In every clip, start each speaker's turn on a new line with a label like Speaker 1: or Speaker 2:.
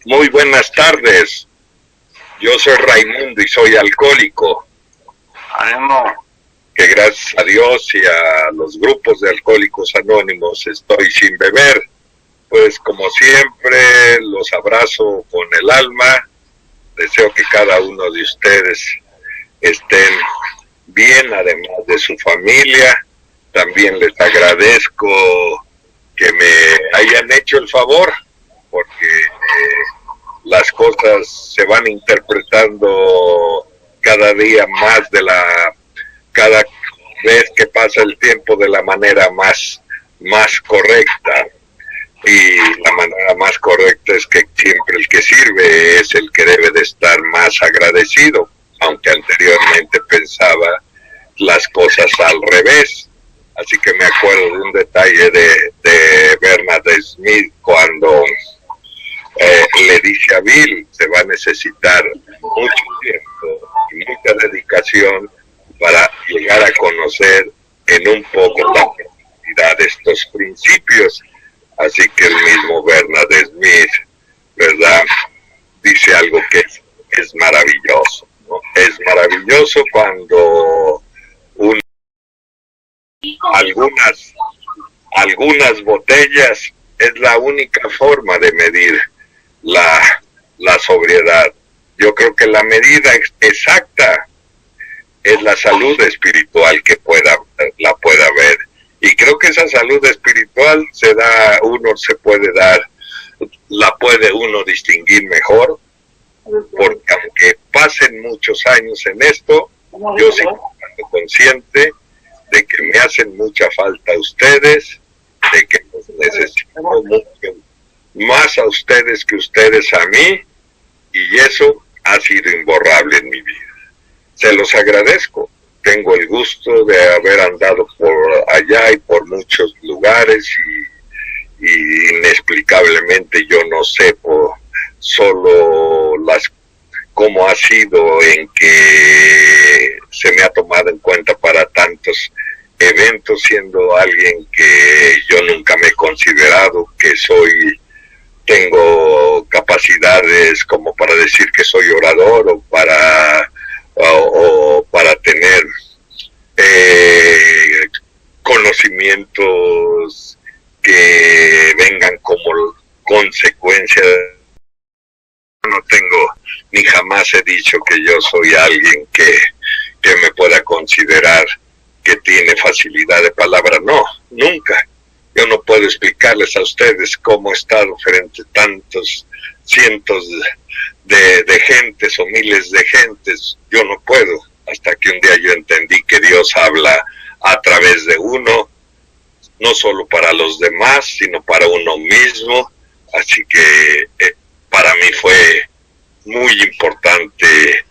Speaker 1: Muy buenas tardes. Yo soy Raimundo y soy alcohólico.
Speaker 2: Ánimo.
Speaker 1: Que gracias a Dios y a los grupos de Alcohólicos Anónimos estoy sin beber. Pues como siempre los abrazo con el alma. Deseo que cada uno de ustedes estén bien, además de su familia. También les agradezco que me hayan hecho el favor, porque las cosas se van interpretando cada día más cada vez que pasa el tiempo de la manera más correcta. Y la manera más correcta es que siempre el que sirve es el que debe de estar más agradecido, aunque anteriormente pensaba las cosas al revés. Así que me acuerdo de un detalle de Bernard Smith cuando le dice a Bill: se va a necesitar mucho tiempo y mucha dedicación para llegar a conocer en un poco la profundidad de estos principios. Así que el mismo Bernard Smith, ¿verdad?, dice algo que es maravilloso, ¿no? Es maravilloso cuando algunas botellas es la única forma de medir la sobriedad. Yo creo que la medida exacta es la salud espiritual que la pueda ver. Y creo que esa salud espiritual la puede uno distinguir mejor, porque aunque pasen muchos años en esto, yo sigo estando consciente de que me hacen mucha falta a ustedes, de que los necesito mucho más a ustedes que ustedes a mí, y eso ha sido imborrable en mi vida. Se los agradezco. Tengo el gusto de haber andado por allá y por muchos lugares y inexplicablemente yo no sé cómo ha sido en que se me ha tomado en cuenta para tantos eventos, siendo alguien que yo nunca me he considerado que tengo capacidades como para decir que soy orador o para tener conocimientos que vengan como consecuencia. No tengo ni jamás he dicho que yo soy alguien que me pueda considerar que tiene facilidad de palabra. No, nunca. Yo no puedo explicarles a ustedes cómo he estado frente a tantos cientos de gentes o miles de gentes. Yo no puedo, hasta que un día yo entendí que Dios habla a través de uno, no solo para los demás, sino para uno mismo. Así que para mí fue muy importante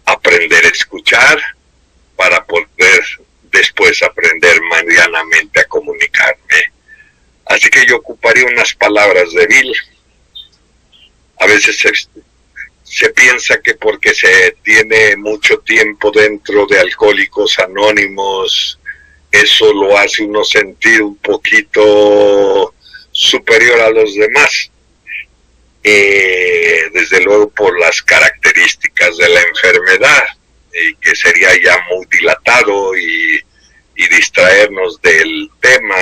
Speaker 1: aprender a escuchar para poder después aprender medianamente a comunicarme. Así que yo ocuparía unas palabras de Bill. A veces se piensa que porque se tiene mucho tiempo dentro de Alcohólicos Anónimos, eso lo hace uno sentir un poquito superior a los demás. Desde luego por las características de la enfermedad, que sería ya muy dilatado y distraernos del tema.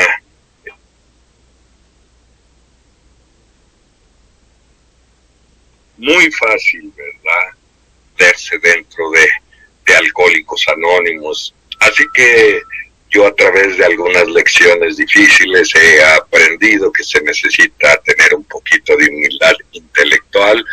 Speaker 1: Muy fácil, ¿verdad?, verse dentro de Alcohólicos Anónimos. Así que yo, a través de algunas lecciones difíciles, he aprendido que se necesita tener un poquito de humildad intelectual,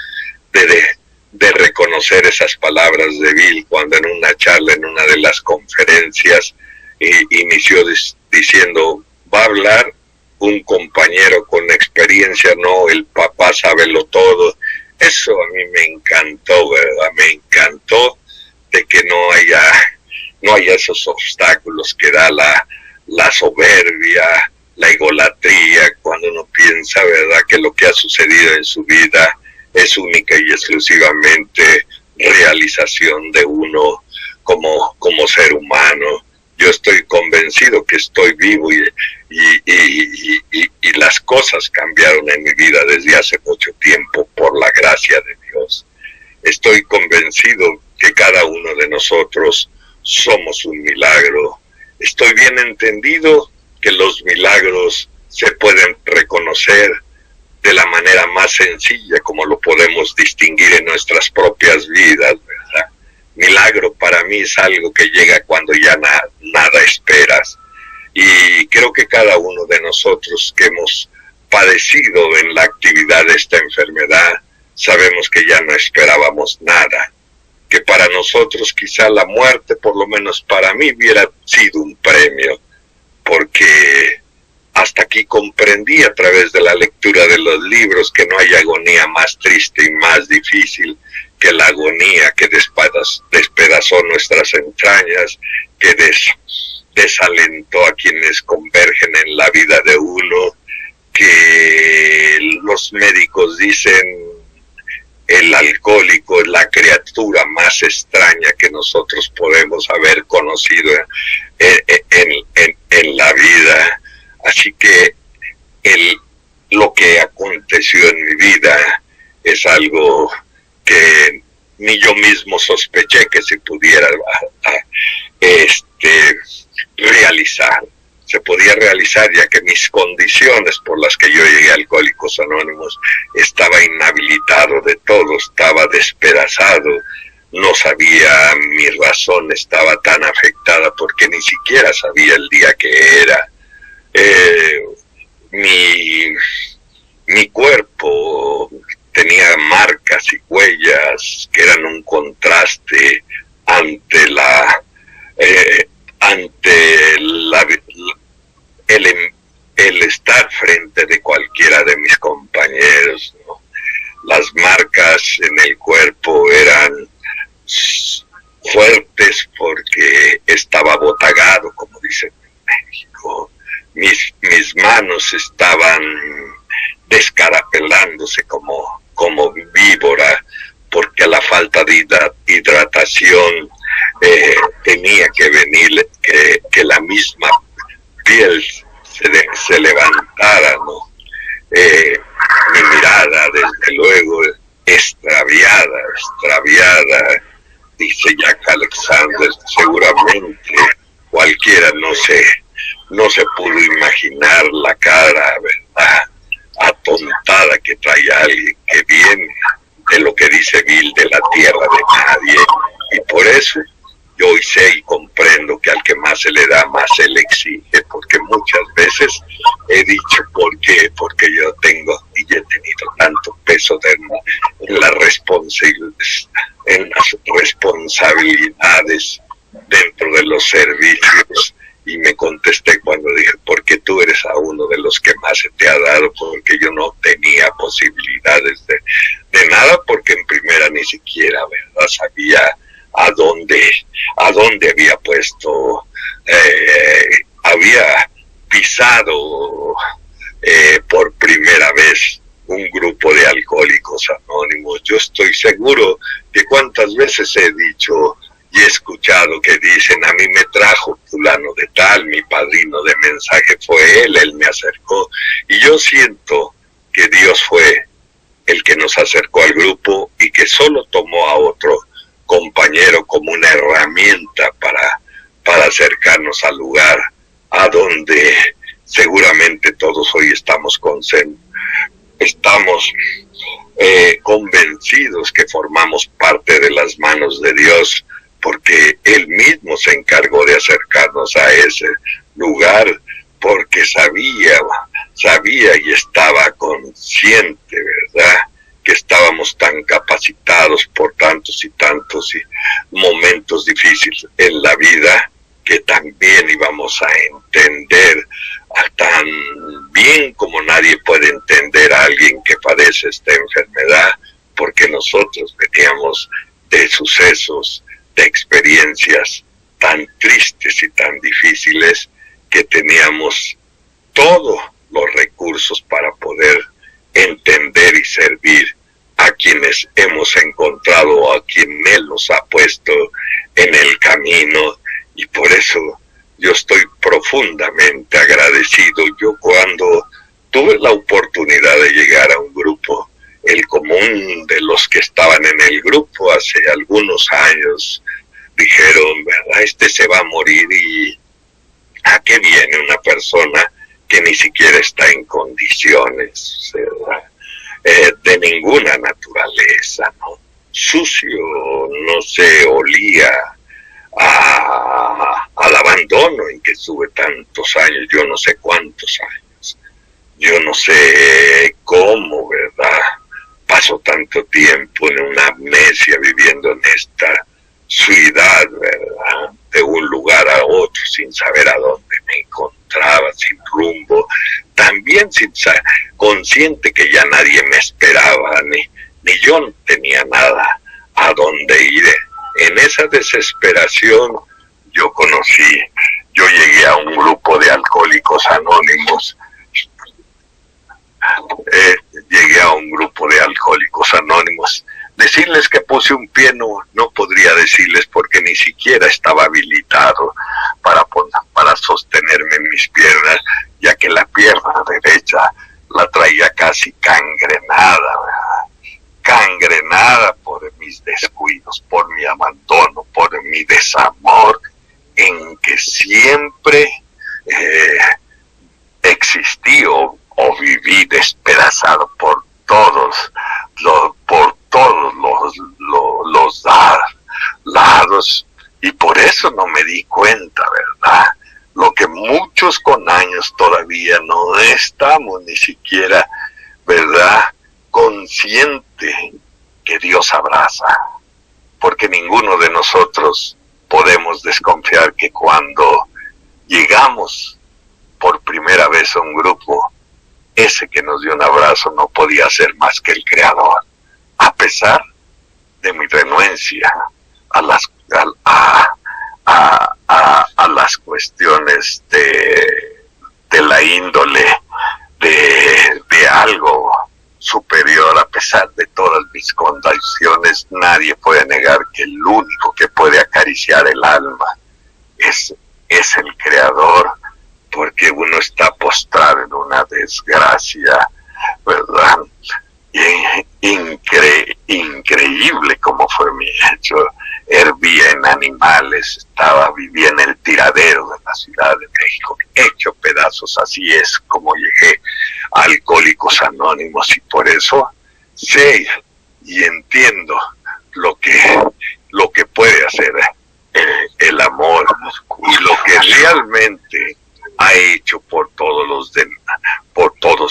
Speaker 1: de reconocer esas palabras de Bill cuando en una charla, en una de las conferencias, inició diciendo: va a hablar un compañero con experiencia, no el papá sábelo todo. Eso a mí me encantó, ¿verdad? Me encantó de que no haya esos obstáculos que da la soberbia, la egolatría, cuando uno piensa, ¿verdad?, que lo que ha sucedido en su vida es única y exclusivamente realización de uno como ser humano. Yo estoy convencido que estoy vivo y las cosas cambiaron en mi vida desde hace mucho tiempo por gracia de Dios. Estoy convencido que cada uno de nosotros somos un milagro. Estoy bien entendido que los milagros se pueden reconocer de la manera más sencilla, como lo podemos distinguir en nuestras propias vidas, ¿verdad? Milagro para mí es algo que llega cuando ya nada esperas. Y creo que cada uno de nosotros que hemos padecido en la actividad de esta enfermedad, sabemos que ya no esperábamos nada. Que para nosotros quizá la muerte, por lo menos para mí, hubiera sido un premio, porque hasta aquí comprendí a través de la lectura de los libros que no hay agonía más triste y más difícil que la agonía que despedazó nuestras entrañas, que desalentó a quienes convergen en la vida de uno, que los médicos dicen el alcohólico es la criatura más extraña que nosotros podemos haber conocido en la vida. Así que lo que aconteció en mi vida es algo que ni yo mismo sospeché que se pudiera realizar. Se podía realizar, ya que mis condiciones por las que yo llegué a Alcohólicos Anónimos estaba inhabilitado de todo, estaba despedazado, no sabía, mi razón estaba tan afectada porque ni siquiera sabía el día que era. Mi cuerpo tenía marcas y huellas que eran un contraste ante el estar frente de cualquiera de mis compañeros, ¿no? Las marcas en el cuerpo eran fuertes porque estaba botagado, como dicen en México. Mis manos estaban descarapelándose como víbora, porque a la falta de hidratación tenía que venir que la misma piel se levantara, ¿no? Mi mirada, desde luego, extraviada, dice Jack Alexander, seguramente cualquiera no se pudo imaginar la cara, ¿verdad?, atontada que trae alguien que viene de lo que dice Bill, de la tierra de nadie. Y por eso yo hoy sé y comprendo que al que más se le da, más se le exige, porque muchas veces he dicho, ¿por qué? Porque yo tengo y he tenido tanto peso en las responsabilidades dentro de los servicios. Y me contesté cuando dije, porque tú eres a uno de los que más se te ha dado, porque yo no tenía posibilidades de nada, porque en primera ni siquiera, ¿verdad?, sabía a dónde había puesto, había pisado por primera vez un grupo de Alcohólicos Anónimos. Yo estoy seguro que cuántas veces he dicho y he escuchado que dicen, a mí me trajo fulano de tal, mi padrino de mensaje fue él me acercó. Y yo siento que Dios fue el que nos acercó al grupo y que solo tomó a otro compañero como una herramienta para acercarnos al lugar a donde seguramente todos hoy estamos convencidos que formamos parte de las manos de Dios, porque Él mismo se encargó de acercarnos a ese lugar, porque sabía y estaba consciente, ¿verdad?, que estábamos tan capacitados por tantos y tantos momentos difíciles en la vida, que también íbamos a entender tan bien como nadie puede entender a alguien que padece esta enfermedad, porque nosotros veníamos de sucesos, de experiencias tan tristes y tan difíciles, que teníamos todos los recursos para poder entender y servir a quienes hemos encontrado o a quien Él nos ha puesto en el camino. Y por eso yo estoy profundamente agradecido. Yo, cuando tuve la oportunidad de llegar a un grupo, el común de estaban en el grupo hace algunos años dijeron, ¿verdad? Este se va a morir y ¿a qué viene una persona que ni siquiera está en condiciones, ¿verdad? De ninguna naturaleza, ¿no? Sucio, no sé, olía al abandono en que estuve tantos años, yo no sé cuántos años, yo no sé cómo, ¿verdad? Paso tanto tiempo en una amnesia viviendo en esta ciudad, ¿verdad? De un lugar a otro sin saber a dónde me encontraba, sin rumbo, también consciente que ya nadie me esperaba, ni yo tenía nada a dónde ir. En esa desesperación yo llegué a un grupo de alcohólicos anónimos, Decirles que puse un pie no podría decirles porque ni siquiera estaba habilitado para sostenerme en mis piernas, ya que la pierna derecha la traía casi cangrenada, ¿verdad? Cangrenada por mis descuidos, por mi abandono, por mi desamor, en que siempre existí o viví despedazado por todos los lados, y por eso no me di cuenta, ¿verdad? Lo que muchos con años todavía no estamos ni siquiera, ¿verdad?, consciente que Dios abraza, porque ninguno de nosotros podemos desconfiar que cuando llegamos por primera vez a un grupo, ese que nos dio un abrazo no podía ser más que el Creador, a pesar de mi renuencia a las cuestiones de la índole de algo superior. A pesar de todas mis condiciones, nadie puede negar que el único que puede acariciar el alma es el Creador, porque uno está postrado en una desgracia, ¿verdad? Increíble como fue mi hecho. Hervía en animales, vivía en el tiradero de la Ciudad de México, hecho pedazos. Así es como llegué a Alcohólicos Anónimos, y por eso sé y entiendo lo que puede hacer el amor y lo que realmente ha hecho por todos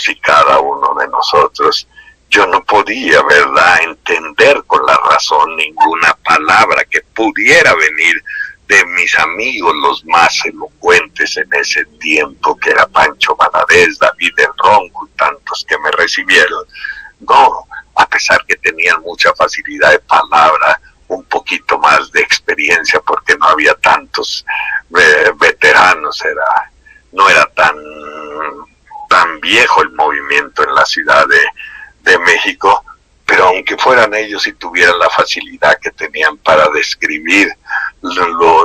Speaker 1: y cada uno de nosotros. Yo no podía, ¿verdad?, entender con la razón ninguna palabra que pudiera venir de mis amigos, los más elocuentes en ese tiempo, que era Pancho Valadez, David el Ronco y tantos que me recibieron. No, a pesar que tenían mucha facilidad de palabra, un poquito más de experiencia, porque no había tantos veteranos, no era tan viejo el movimiento en la Ciudad de México, pero aunque fueran ellos y tuvieran la facilidad que tenían para describir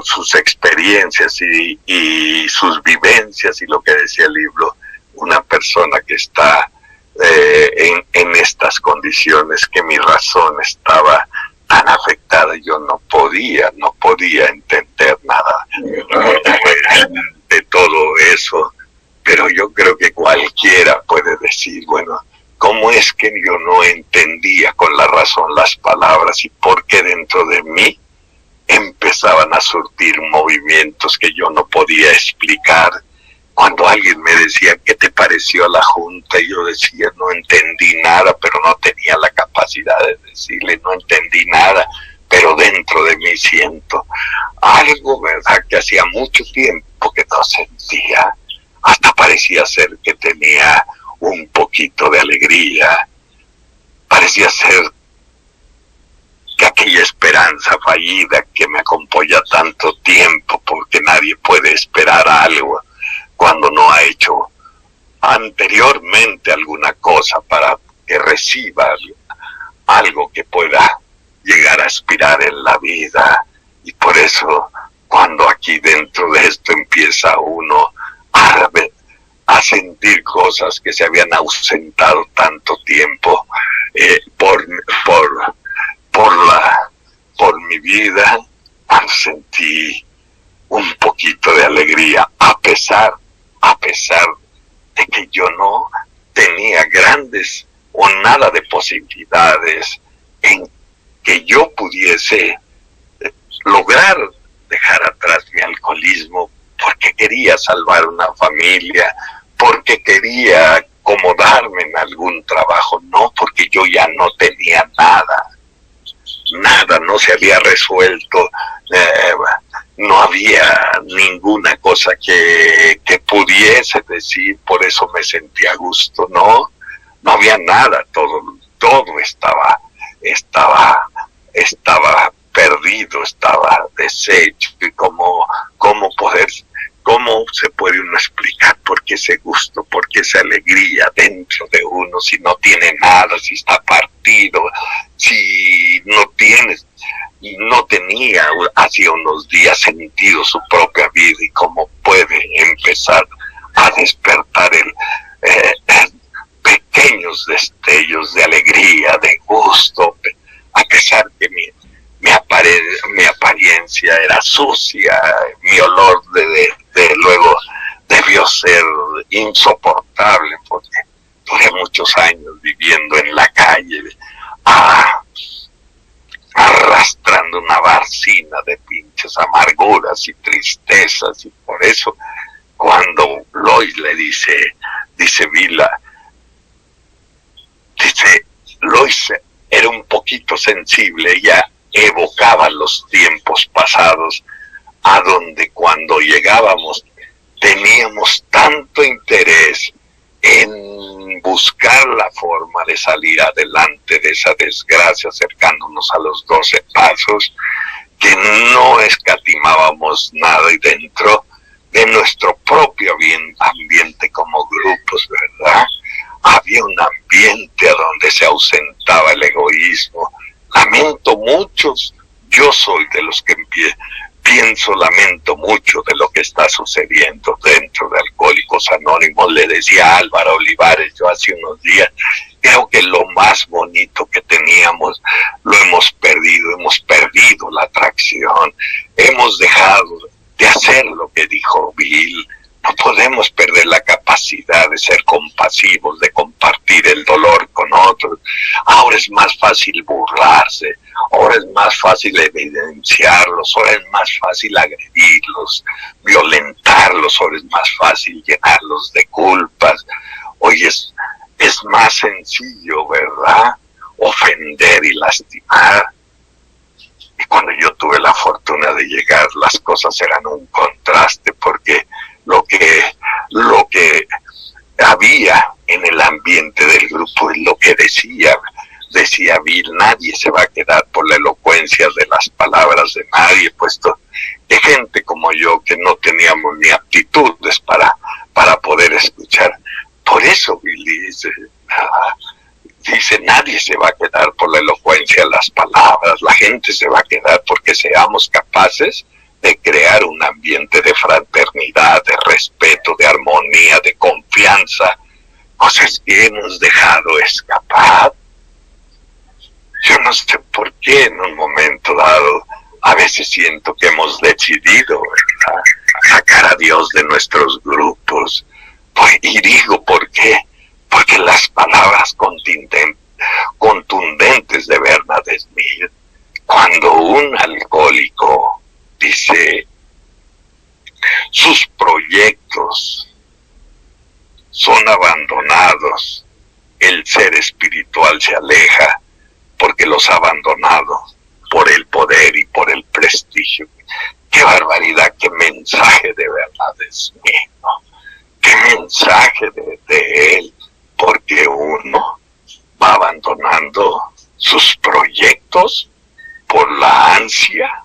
Speaker 1: sus experiencias y sus vivencias y lo que decía el libro, una persona que está en estas condiciones, que mi razón estaba tan afectada, yo no podía entender nada de todo eso. Pero yo creo que cualquiera puede decir, bueno, ¿cómo es que yo no entendía con la razón las palabras y por qué dentro de mí empezaban a surtir movimientos que yo no podía explicar? Cuando alguien me decía, ¿qué te pareció la junta? Y yo decía, no entendí nada, pero no tenía la capacidad de decirle, no entendí nada, pero dentro de mí siento algo, ¿verdad?, que hacía mucho tiempo que no sentía. Hasta parecía ser que tenía un poquito de alegría, parecía ser que aquella esperanza fallida que me acompaña tanto tiempo, porque nadie puede esperar algo cuando no ha hecho anteriormente alguna cosa para que reciba algo que pueda llegar a aspirar en la vida. Y por eso, cuando aquí dentro de esto empieza uno a sentir cosas que se habían ausentado tanto tiempo por vida sentí un poquito de alegría, a pesar de que yo no tenía grandes o nada de posibilidades en que yo pudiese lograr dejar atrás mi alcoholismo, porque quería salvar una familia, porque quería acomodarme en algún trabajo, no porque yo ya no tenía nada, no se había resuelto, no había ninguna cosa que pudiese decir, por eso me sentía a gusto, no había nada, todo estaba perdido, estaba deshecho. Y cómo se puede uno explicar por qué ese gusto, por qué esa alegría dentro de uno, si no tiene nada, si está partido, si no tenía hacía unos días sentido su propia vida, y cómo puede empezar a despertar pequeños destellos de alegría, de gusto, a pesar que mi apariencia era sucia, mi olor luego debió ser insoportable, porque duré muchos años viviendo en la calle, arrastrando una barcina de pinches amarguras y tristezas. Y por eso cuando Lois le dice Vila, Lois era un poquito sensible, ella evocaba los tiempos pasados, a donde cuando llegábamos teníamos tanto interés en buscar la forma de salir adelante de esa desgracia, acercándonos a los 12 pasos, que no escatimábamos nada, y dentro de nuestro propio ambiente como grupos, ¿verdad? Había un ambiente a donde se ausentaba el egoísmo. Lamento muchos, yo soy de los que lamento mucho de lo que está sucediendo dentro de Alcohólicos Anónimos. Le decía a Álvaro Olivares yo hace unos días, creo que lo más bonito que teníamos lo hemos perdido la atracción, hemos dejado de hacer lo que dijo Bill. No podemos perder la capacidad de ser compasivos, de compartir el dolor con otros. Ahora es más fácil burlarse, ahora es más fácil evidenciarlos, ahora es más fácil agredirlos, violentarlos, ahora es más fácil llenarlos de culpas. Hoy es más sencillo, ¿verdad?, ofender y lastimar. Y cuando yo tuve la fortuna de llegar, las cosas eran un contraste, porque lo que había en el ambiente del grupo es lo que decía Bill: nadie se va a quedar por la elocuencia de las palabras de nadie, puesto que gente como yo, que no teníamos ni aptitudes para poder escuchar. Por eso Bill dice, nadie se va a quedar por la elocuencia de las palabras, la gente se va a quedar porque seamos capaces de crear un ambiente de fraternidad, de respeto, de armonía, de confianza, cosas que hemos dejado escapar. Yo no sé por qué en un momento dado a veces siento que hemos decidido, ¿verdad?, sacar a Dios de nuestros grupos. Y digo, ¿por qué? Porque las palabras contundentes de Bernard Smith, cuando un alcohólico dice sus proyectos son abandonados, el ser espiritual se aleja porque los ha abandonado por el poder y por el prestigio. ¡Qué barbaridad! ¡Qué mensaje de Bernard Smith, ¿no? ¡Qué mensaje de él! Porque uno va abandonando sus proyectos por la ansia,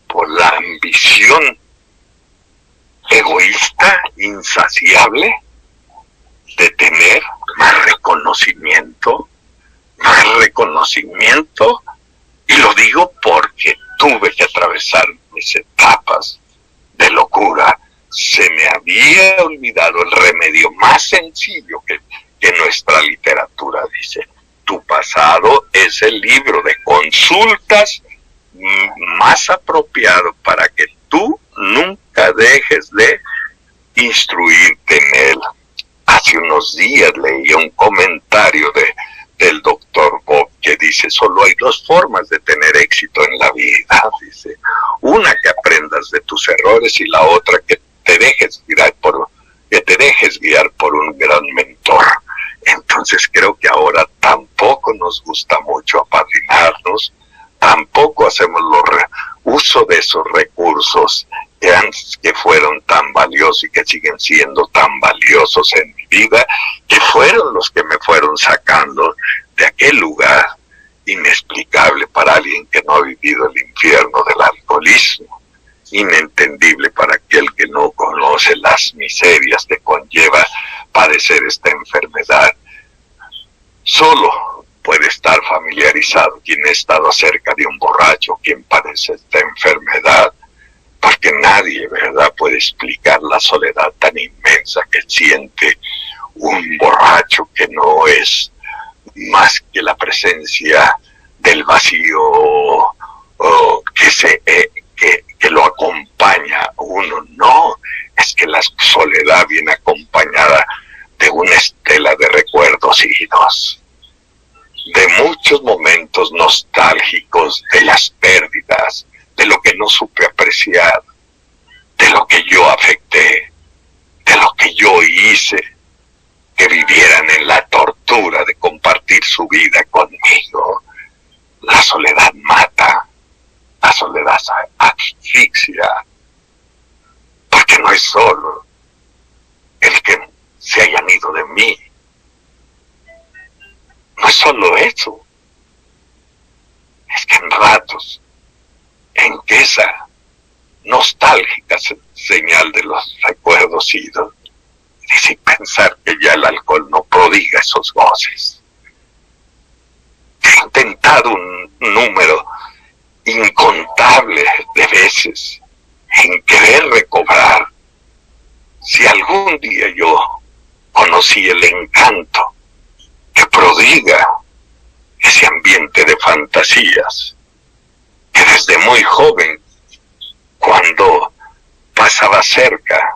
Speaker 1: por la ambición egoísta, insaciable, de tener más reconocimiento, y lo digo porque tuve que atravesar mis etapas de locura. Se me había olvidado el remedio más sencillo que nuestra literatura dice: tu pasado es el libro de consultas más apropiado para que tú nunca dejes de instruirte en él. Hace unos días leí un comentario del doctor Bob que dice: solo hay dos formas de tener éxito en la vida. Dice, una, que aprendas de tus errores, y la otra, que te dejes guiar por un gran mentor. Entonces creo que ahora tampoco nos gusta mucho apadrinarnos, tampoco hacemos uso de esos recursos que fueron tan valiosos y que siguen siendo tan valiosos en mi vida, que fueron los que me fueron sacando de aquel lugar inexplicable para alguien que no ha vivido el infierno del alcoholismo, inentendible para aquel que no conoce las miserias que conlleva padecer esta enfermedad. Solo puede estar familiarizado quien ha estado cerca de un borracho, quien padece esta enfermedad, porque nadie, ¿verdad?, puede explicar la soledad tan inmensa que siente un borracho, que no es más que la presencia del vacío que lo acompaña a uno. No, es que la soledad viene acompañada de una estela de recuerdos idos, de muchos momentos nostálgicos, de las pérdidas, de lo que no supe apreciar, de lo que yo afecté, de lo que yo hice, que vivieran en la tortura de compartir su vida conmigo. La soledad mata, la soledad asfixia, porque no es solo el que se hayan ido de mí, no es solo eso, es que en ratos en que esa nostálgica señal de los recuerdos idos, y sin pensar que ya el alcohol no prodiga esos goces. He intentado un número incontable de veces en querer recobrar. Si algún día yo conocí el encanto que prodiga ese ambiente de fantasías, que desde muy joven, cuando pasaba cerca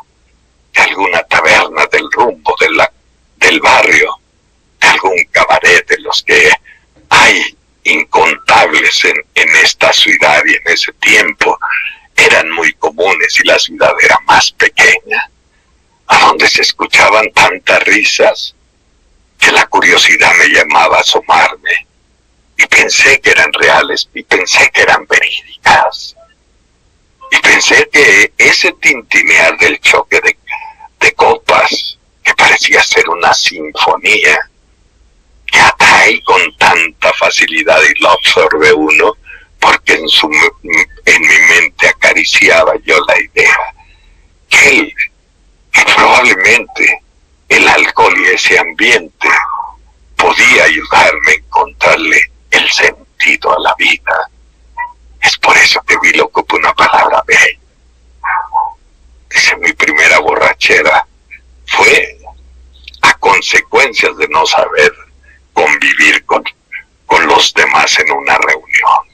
Speaker 1: de alguna taberna del rumbo del barrio, de algún cabaret de los que hay incontables en esta ciudad y en ese tiempo, eran muy comunes y la ciudad era más pequeña, a donde se escuchaban tantas risas que la curiosidad me llamaba a asomarme, y pensé que eran reales, y pensé que eran verídicas, y pensé que ese tintinear del choque de copas, que parecía ser una sinfonía, que atrae con tanta facilidad y lo absorbe uno, porque en mi mente acariciaba yo la idea que probablemente el alcohol y ese ambiente podía ayudarme a encontrarle el sentido a la vida. Es por eso que vi lo como una palabra bella. Dice, mi primera borrachera fue a consecuencias de no saber convivir con los demás en una reunión.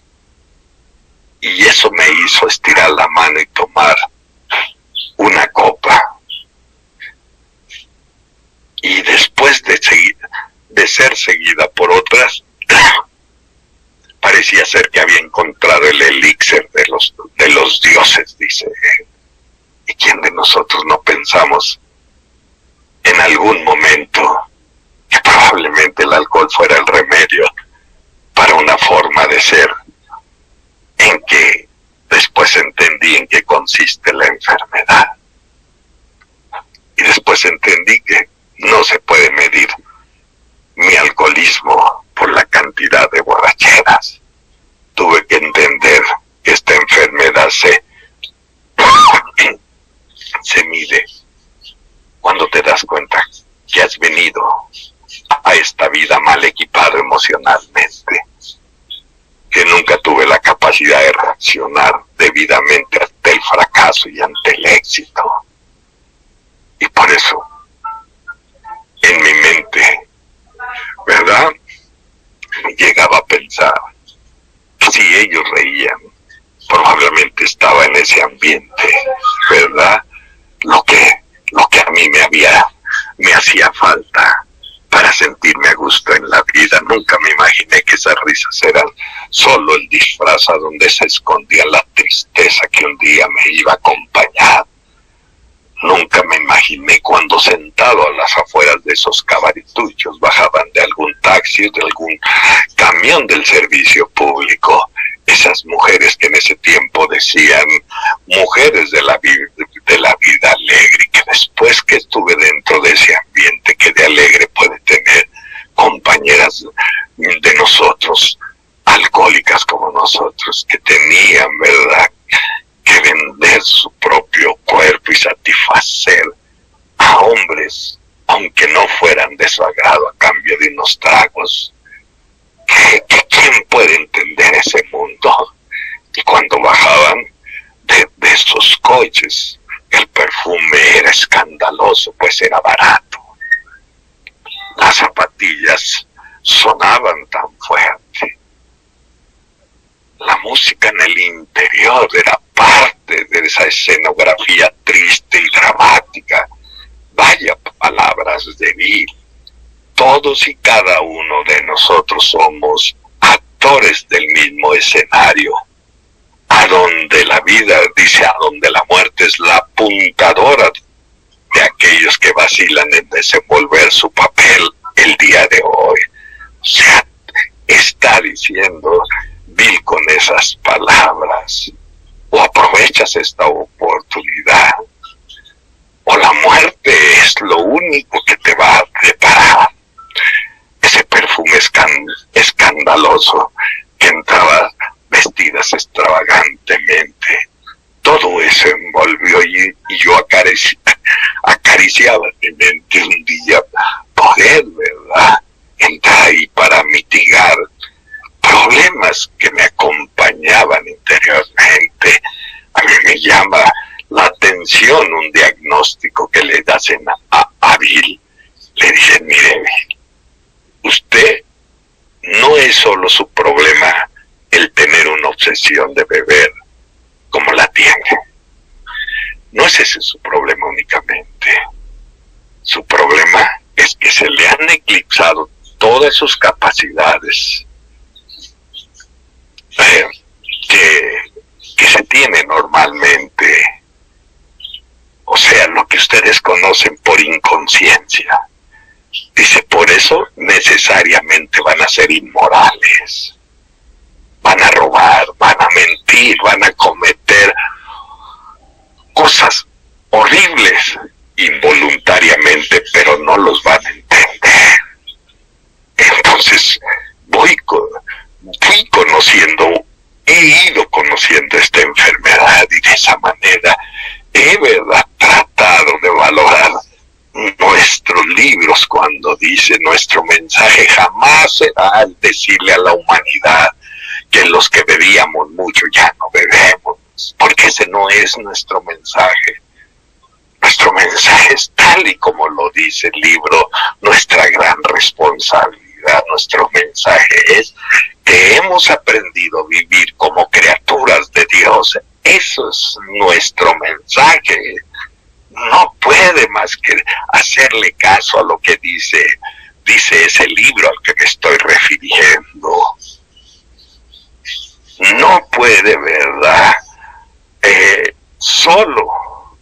Speaker 1: Y eso me hizo estirar la mano y tomar una copa. Y después de ser seguida por otras, parecía ser que había encontrado el elixir de los dioses, dice. ¿Y quién de nosotros no pensamos en algún momento que probablemente el alcohol fuera el remedio para una forma de ser, en que después entendí en qué consiste la enfermedad? Y después entendí que no se puede medir mi alcoholismo por la cantidad de borracheras. Tuve que entender que esta enfermedad se mide cuando te das cuenta que has venido a esta vida mal equipado emocionalmente, que nunca tuve la capacidad de reaccionar debidamente ante el fracaso y ante el éxito. Y por eso, en mi mente, ¿verdad?, llegaba a pensar que si ellos reían probablemente estaba en ese ambiente, ¿verdad? Lo que a mí me hacía falta para sentirme a gusto en la vida. Nunca me imaginé que esas risas eran solo el disfraz a donde se escondía la tristeza que un día me iba a acompañar. Nunca me imaginé cuando sentado a las afueras de esos cabarituchos bajaban de algún taxi o de algún camión del servicio público, esas mujeres que en ese tiempo decían mujeres de la vida alegre, y que después que estuve dentro de ese ambiente que de alegre puede tener compañeras de nosotros, alcohólicas como nosotros, que tenían, ¿verdad?, que vender su propio cuerpo y satisfacer a hombres, aunque no fueran de su agrado, a cambio de unos tragos. ¿Quién puede entender ese mundo? Y cuando bajaban de esos coches, el perfume era escandaloso, pues era barato. Las zapatillas sonaban tan fuerte. La música en el interior era parte de esa escenografía triste y dramática. Vaya palabras de Bill. Todos y cada uno de nosotros somos actores del mismo escenario. A donde la vida, dice, a donde la muerte es la apuntadora de aquellos que vacilan en desenvolver su papel el día de hoy. O sea, está diciendo Bill con esas palabras: o aprovechas esta oportunidad, o la muerte es lo único que te va a preparar. Ese perfume escandaloso que entraba vestidas extravagantemente, todo eso envolvió, y yo acariciaba mi mente un día poder, ¿verdad?, entrar ahí para mitigar problemas que me acompañaban interiormente. A mí me llama la atención un diagnóstico que le hacen a Bill. Le dicen: mire, Bill, usted no es solo su problema el tener una obsesión de beber como la tiene. No es ese su problema únicamente. Su problema es que se le han eclipsado todas sus capacidades que se tiene normalmente, o sea, lo que ustedes conocen por inconsciencia. Dice, por eso necesariamente van a ser inmorales, van a robar, van a mentir, van a cometer cosas horribles involuntariamente, pero no los van a entender. Entonces he ido conociendo esta enfermedad, y de esa manera he, ¿verdad?, tratado de valorar nuestros libros cuando dice: nuestro mensaje jamás será el decirle a la humanidad que los que bebíamos mucho ya no bebemos, porque ese no es nuestro mensaje. Nuestro mensaje es, tal y como lo dice el libro, nuestra gran responsabilidad. Nuestro mensaje es que hemos aprendido a vivir como criaturas de Dios. Eso es nuestro mensaje. No puede más que hacerle caso a lo que dice ese libro al que me estoy refiriendo. No puede, ¿verdad?, solo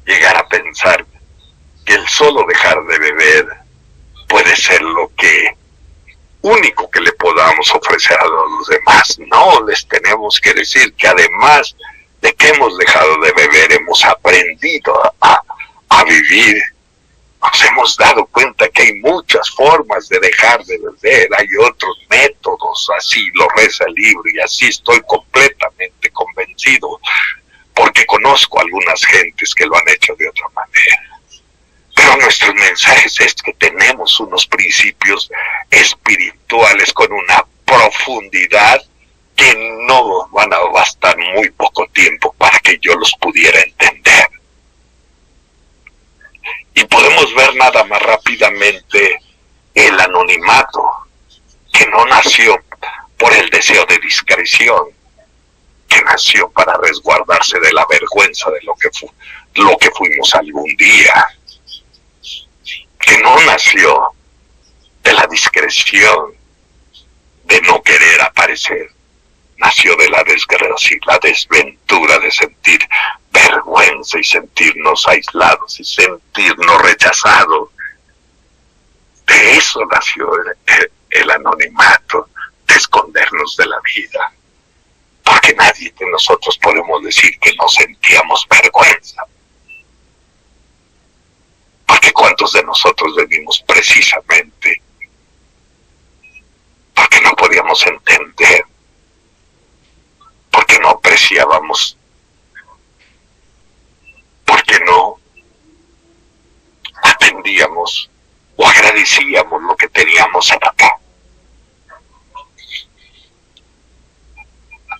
Speaker 1: llegar a pensar que el solo dejar de beber puede ser lo único que le podamos ofrecer a los demás. No, les tenemos que decir que además de que hemos dejado de beber, hemos aprendido a vivir. Nos hemos dado cuenta que hay muchas formas de dejar de beber, hay otros métodos, así lo reza el libro, y así estoy completamente convencido, porque conozco a algunas gentes que lo han hecho de otra manera. Pero nuestros mensajes es que tenemos unos principios espirituales con una profundidad que no van a bastar muy poco tiempo para que yo los pudiera entender. Y podemos ver nada más rápidamente el anonimato, que no nació por el deseo de discreción, que nació para resguardarse de la vergüenza de lo que fuimos algún día, que no nació de la discreción, de no querer aparecer, nació de la desgracia y la desventura de sentir vergüenza y sentirnos aislados y sentirnos rechazados. De eso nació el anonimato, de escondernos de la vida, porque nadie de nosotros podemos decir que no sentíamos vergüenza, porque cuántos de nosotros venimos precisamente porque no podíamos entender, porque no apreciábamos, porque no atendíamos o agradecíamos lo que teníamos acá.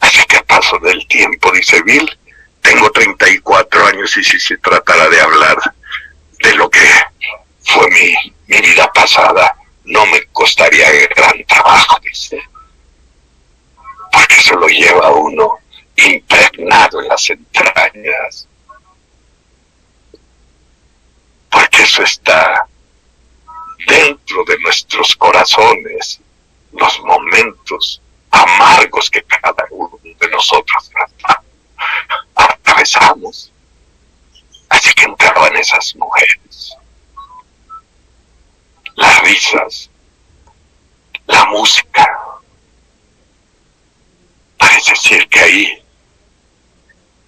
Speaker 1: Así que a paso del tiempo, dice Bill, tengo 34 años y si se tratara de hablar de lo que fue mi vida pasada, no me costaría gran trabajo, dice, porque se lo lleva a uno impregnado en las entrañas, porque eso está dentro de nuestros corazones, los momentos amargos que cada uno de nosotros atravesamos. Así que entraban esas mujeres, las risas, la música. Parece ser que ahí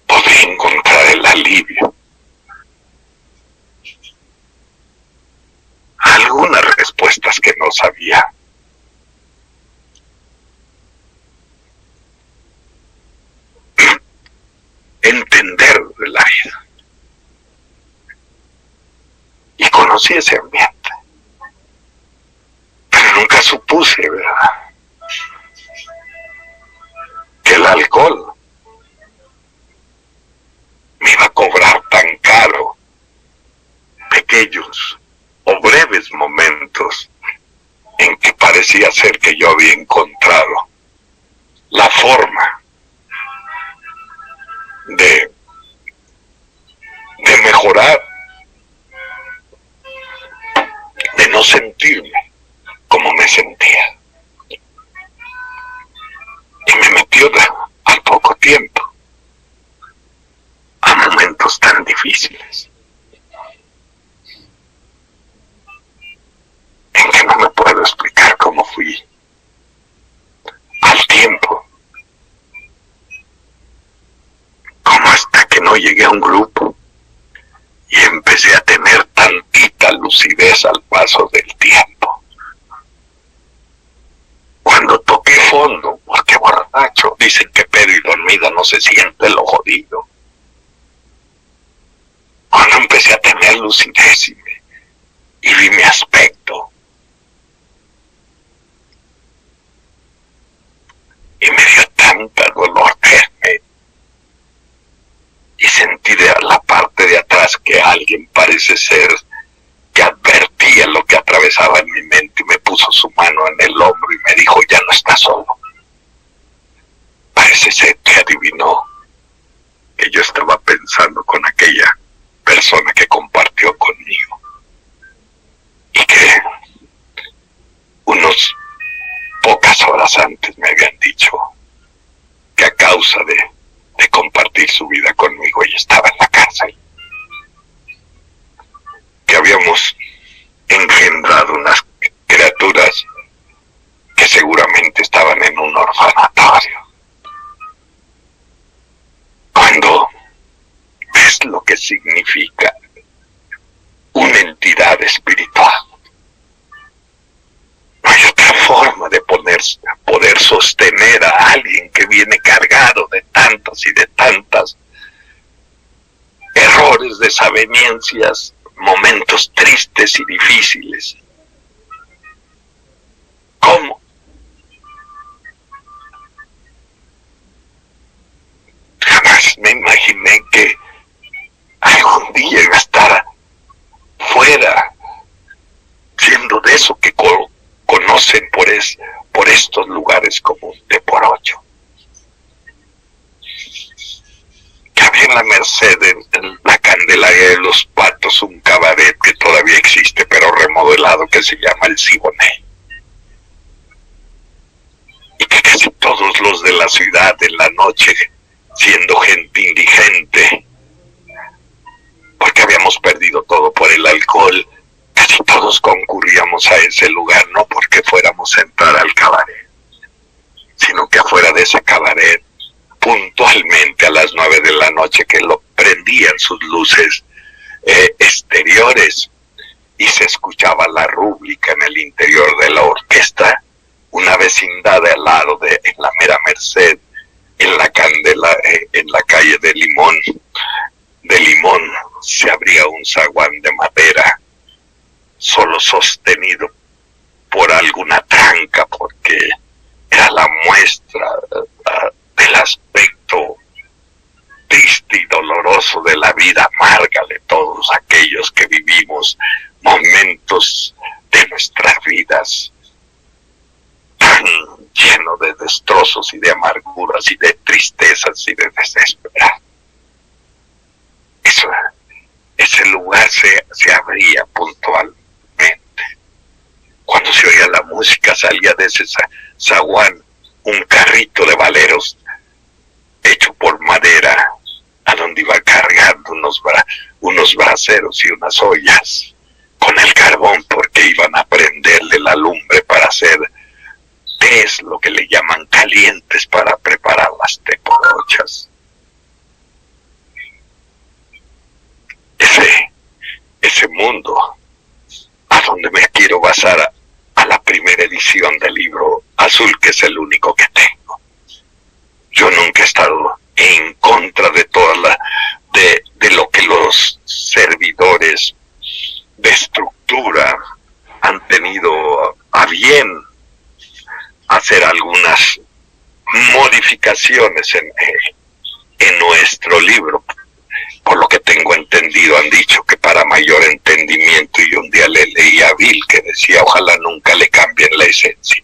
Speaker 1: podría encontrar el alivio. Algunas respuestas que no sabía. Entender de la vida. Y conocí ese ambiente. Pero nunca supuse, ¿verdad?, que el alcohol me iba a cobrar tan caro pequeños o breves momentos en que parecía ser que yo había encontrado la forma de mejorar, de no sentirme como me sentía. Y me metió al poco tiempo a momentos tan difíciles en que no me puedo explicar cómo fui. Al tiempo, como hasta que no llegué a un grupo y empecé a tener tantita lucidez al paso del tiempo. Cuando toqué fondo, porque borracho, dicen que pedo y dormida no se siente lo jodido. Cuando empecé a tener lucidez y vi mi aspecto, y me dio tanta dolor verme, y sentí de la parte de atrás que alguien parece ser que advertía lo que atravesaba en mi mente y me puso su mano en el hombro y me dijo, ya no estás solo. Parece ser que adivinó que yo estaba pensando con aquella persona que compartió conmigo y que unos pocas horas antes me habían dicho que a causa de compartir su vida conmigo ella estaba en la cárcel, que habíamos engendrado unas criaturas que seguramente estaban en un orfanatorio. Cuando ves lo que significa una entidad espiritual, no hay otra forma de poder sostener a alguien que viene cargado de tantas y de tantas errores, desavenencias, momentos tristes y difíciles. ¿Cómo? Jamás me imaginé que algún día iba a estar fuera, siendo de eso que conocen por estos lugares como de por ocho. en el área de Los Patos un cabaret que todavía existe, pero remodelado, que se llama El Siboney. Y que casi todos los de la ciudad en la noche, siendo gente indigente, porque habíamos perdido todo por el alcohol, casi todos concurríamos a ese lugar, no porque fuéramos a entrar al cabaret, sino que afuera de ese cabaret, puntualmente a las 9 de la noche, que lo prendían sus luces exteriores, y se escuchaba la rúbrica en el interior de la orquesta, una vecindad al lado de, en la mera Merced, en la Candela, en la calle de Limón, se abría un zaguán de madera, solo sostenido por alguna tranca, porque era la muestra del aspecto triste y doloroso de la vida amarga de todos aquellos que vivimos momentos de nuestras vidas tan llenos de destrozos y de amarguras y de tristezas y de desesperanza. Ese lugar se abría puntualmente. Cuando se oía la música, salía de ese zaguán un carrito de valeros hecho por madera, a donde iba cargando unos braseros y unas ollas con el carbón, porque iban a prenderle la lumbre para hacer tés, lo que le llaman calientes, para preparar las teporochas. Ese mundo a donde me quiero basar a la primera edición del Libro Azul, que es el único que tengo. Yo nunca he estado en contra de de lo que los servidores de estructura han tenido a bien hacer algunas modificaciones en nuestro libro. Por lo que tengo entendido, han dicho que para mayor entendimiento, y un día le leí a Bill que decía, ojalá nunca le cambien la esencia,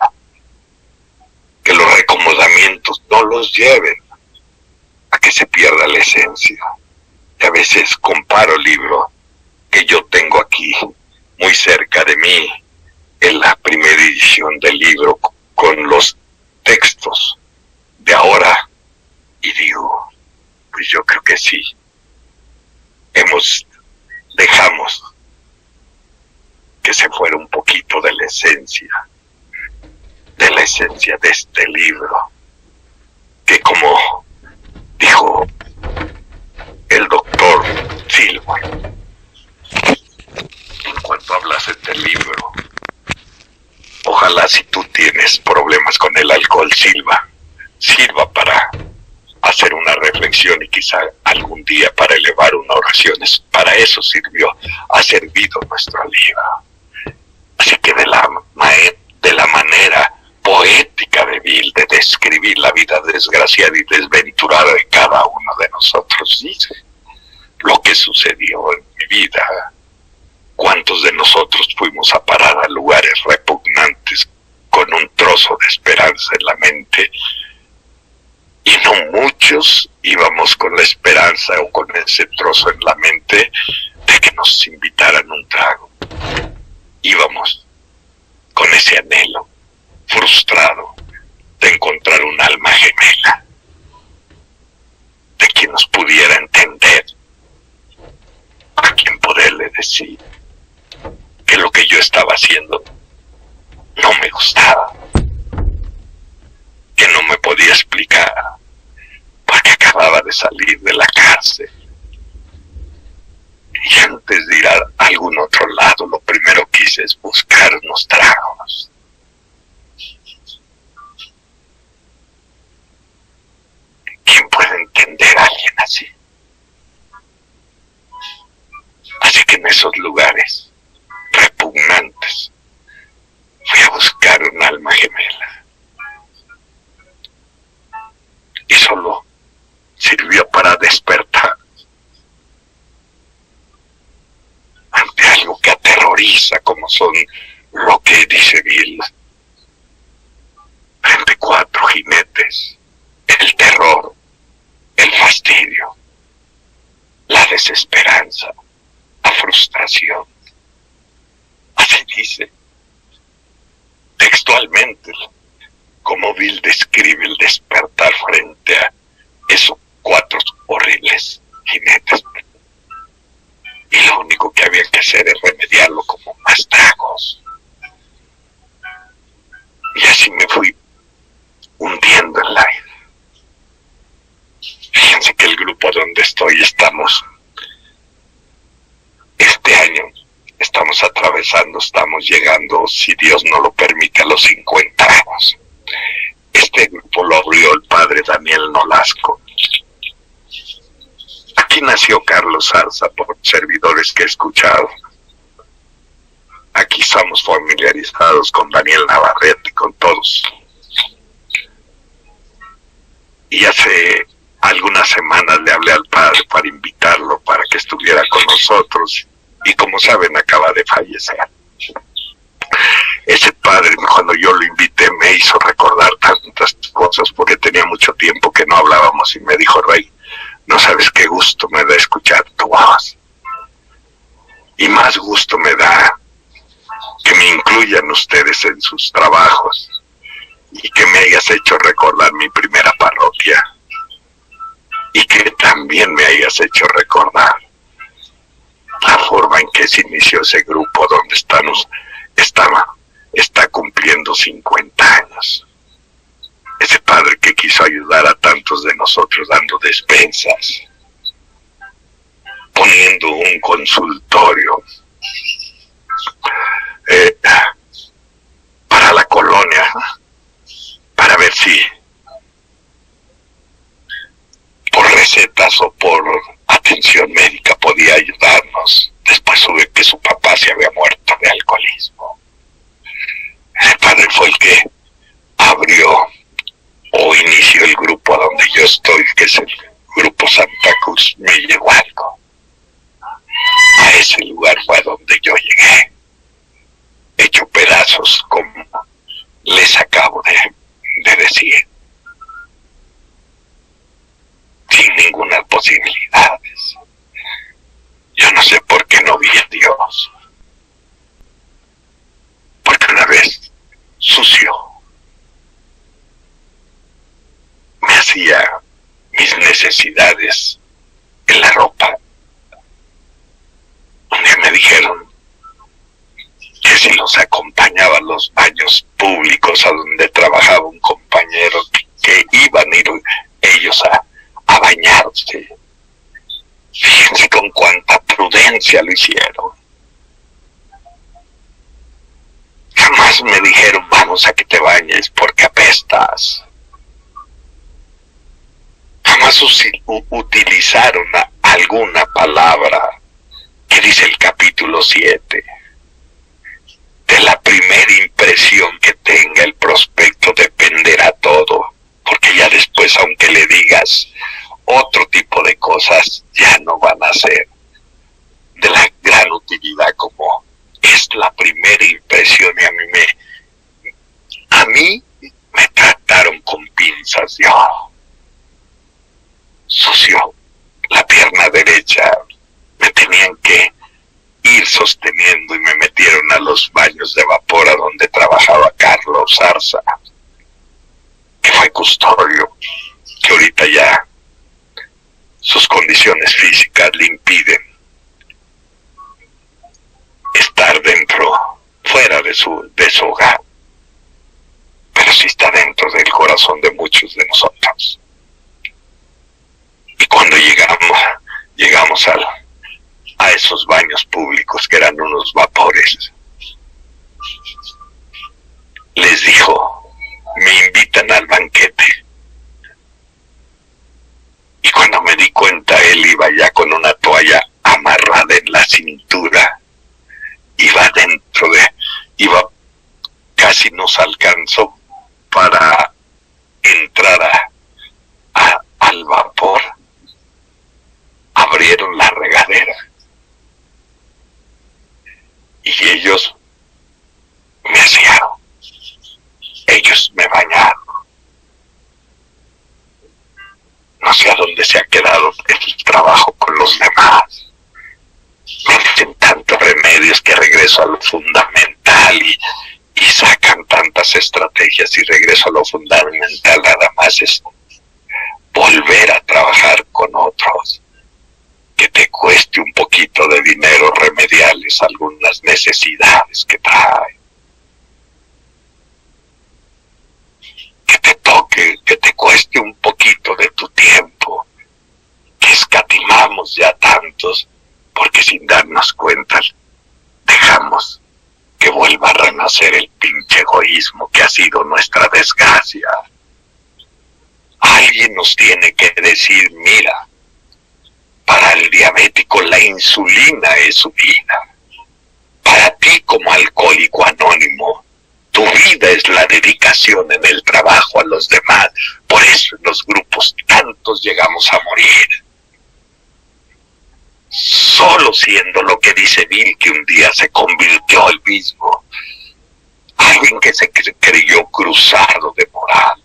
Speaker 1: que los recomodamientos no los lleven a que se pierda la esencia. Y a veces comparo el libro que yo tengo aquí, muy cerca de mí, en la primera edición del libro, con los textos de ahora, y digo, pues yo creo que sí. Dejamos que se fuera un poquito de la esencia de este libro, que como dijo el doctor Silva, en cuanto hablas de este libro, ojalá, si tú tienes problemas con el alcohol, sirva para hacer una reflexión y quizá algún día para elevar una oración. Para eso ha servido nuestro libro. Así que de la manera poética de Bill, de describir la vida desgraciada y desventurada de cada uno de nosotros, dice lo que sucedió en mi vida. ¿Cuántos de nosotros fuimos a parar a lugares repugnantes con un trozo de esperanza en la mente? Y no muchos íbamos con la esperanza o con ese trozo en la mente de que nos invitaran un trago. Íbamos con ese anhelo frustrado de encontrar un alma gemela, de quien nos pudiera entender, a quien poderle decir que lo que yo estaba haciendo no me gustaba, que no me podía explicar, porque acababa de salir de la cárcel. Y antes de ir a algún otro lado, lo primero que hice es buscar unos tragos. ¿Quién puede entender a alguien así? Así que en esos lugares repugnantes fui a buscar un alma gemela. Y solo sirvió para despertar ante algo que aterroriza, como son lo que dice Bill. 34 jinetes, el terror, el fastidio, la desesperanza, la frustración. Así dice textualmente, como Bill describe el despertar frente a esos 4 horribles jinetes. Y lo único que había que hacer es remediarlo como más tragos. Y así me fui hundiendo en la vida. Fíjense que el grupo donde estoy este año estamos llegando, si Dios no lo permite, a los 50 años. Este grupo lo abrió el padre Daniel Nolasco. Aquí nació Carlos Zarza, por servidores que he escuchado. Aquí estamos familiarizados con Daniel Navarrete y con todos. Y hace algunas semanas le hablé al padre para invitarlo para que estuviera con nosotros. Y como saben, acaba de fallecer. Ese padre, cuando yo lo invité, me hizo recordar tantas cosas porque tenía mucho tiempo que no hablábamos y me dijo: Rey, no sabes qué gusto me da escuchar tu voz. Y más gusto me da que me incluyan ustedes en sus trabajos y que me hayas hecho recordar mi primera parroquia y que también me hayas hecho recordar la forma en que se inició ese grupo donde está cumpliendo 50 años. Ese padre que quiso ayudar a tantos de nosotros dando despensas, poniendo un consultorio para la colonia, para ver si por recetas o por atención médica podía ayudarnos. Después supe que su papá se había muerto de alcoholismo. Ese padre fue el que abrió o inició el grupo donde yo estoy, que es el Grupo Santa Cruz. Me llegó algo. A ese lugar fue donde yo llegué, hecho pedazos, como les acabo de decir, sin ninguna posibilidad. Yo no sé por qué no vi a Dios, porque una vez sucio me hacía mis necesidades en la ropa. Un día me dijeron que si los acompañaba a los baños públicos a donde trabajaba un compañero, que iban a ir ellos a bañarse. Fíjense con cuánta prudencia lo hicieron. Jamás me dijeron: vamos a que te bañes porque apestas. Jamás utilizaron alguna palabra que dice el capítulo 7. De la primera impresión que tenga el prospecto dependerá todo, porque ya después, aunque le digas otro tipo de cosas, ya no van a ser de la gran utilidad como es la primera impresión. Y a mí me trataron con pinzas. Yo, sucio, la pierna derecha, me tenían que ir sosteniendo y me metieron a los baños de vapor a donde trabajaba Carlos Zarza, que fue custodio, que ahorita ya sus condiciones físicas le impiden estar fuera de su hogar, pero sí está dentro del corazón de muchos de nosotros. Y cuando llegamos a esos baños públicos, que eran unos vapores, les dijo: me invitan al banquete. Y cuando me di cuenta, él iba ya con una toalla amarrada en la cintura, casi nos alcanzó para entrar al vapor. Abrieron la regadera y ellos me asearon, ellos me bañaron. No sé a dónde se ha quedado el trabajo con los demás. regreso a lo fundamental y sacan tantas estrategias, y regreso a lo fundamental nada más es volver a trabajar con otros, que te cueste un poquito de dinero remediarles algunas necesidades que traen, que te toque, que te cueste un poquito de tu tiempo, que escatimamos ya tantos, porque sin darnos cuenta dejamos que vuelva a renacer el pinche egoísmo que ha sido nuestra desgracia. Alguien nos tiene que decir, mira, para el diabético la insulina es su vida. Para ti como alcohólico anónimo, tu vida es la dedicación en el trabajo a los demás. Por eso en los grupos tantos llegamos a morir. Solo siendo lo que dice Bill, que un día se convirtió él mismo. Alguien que se creyó cruzado de moral.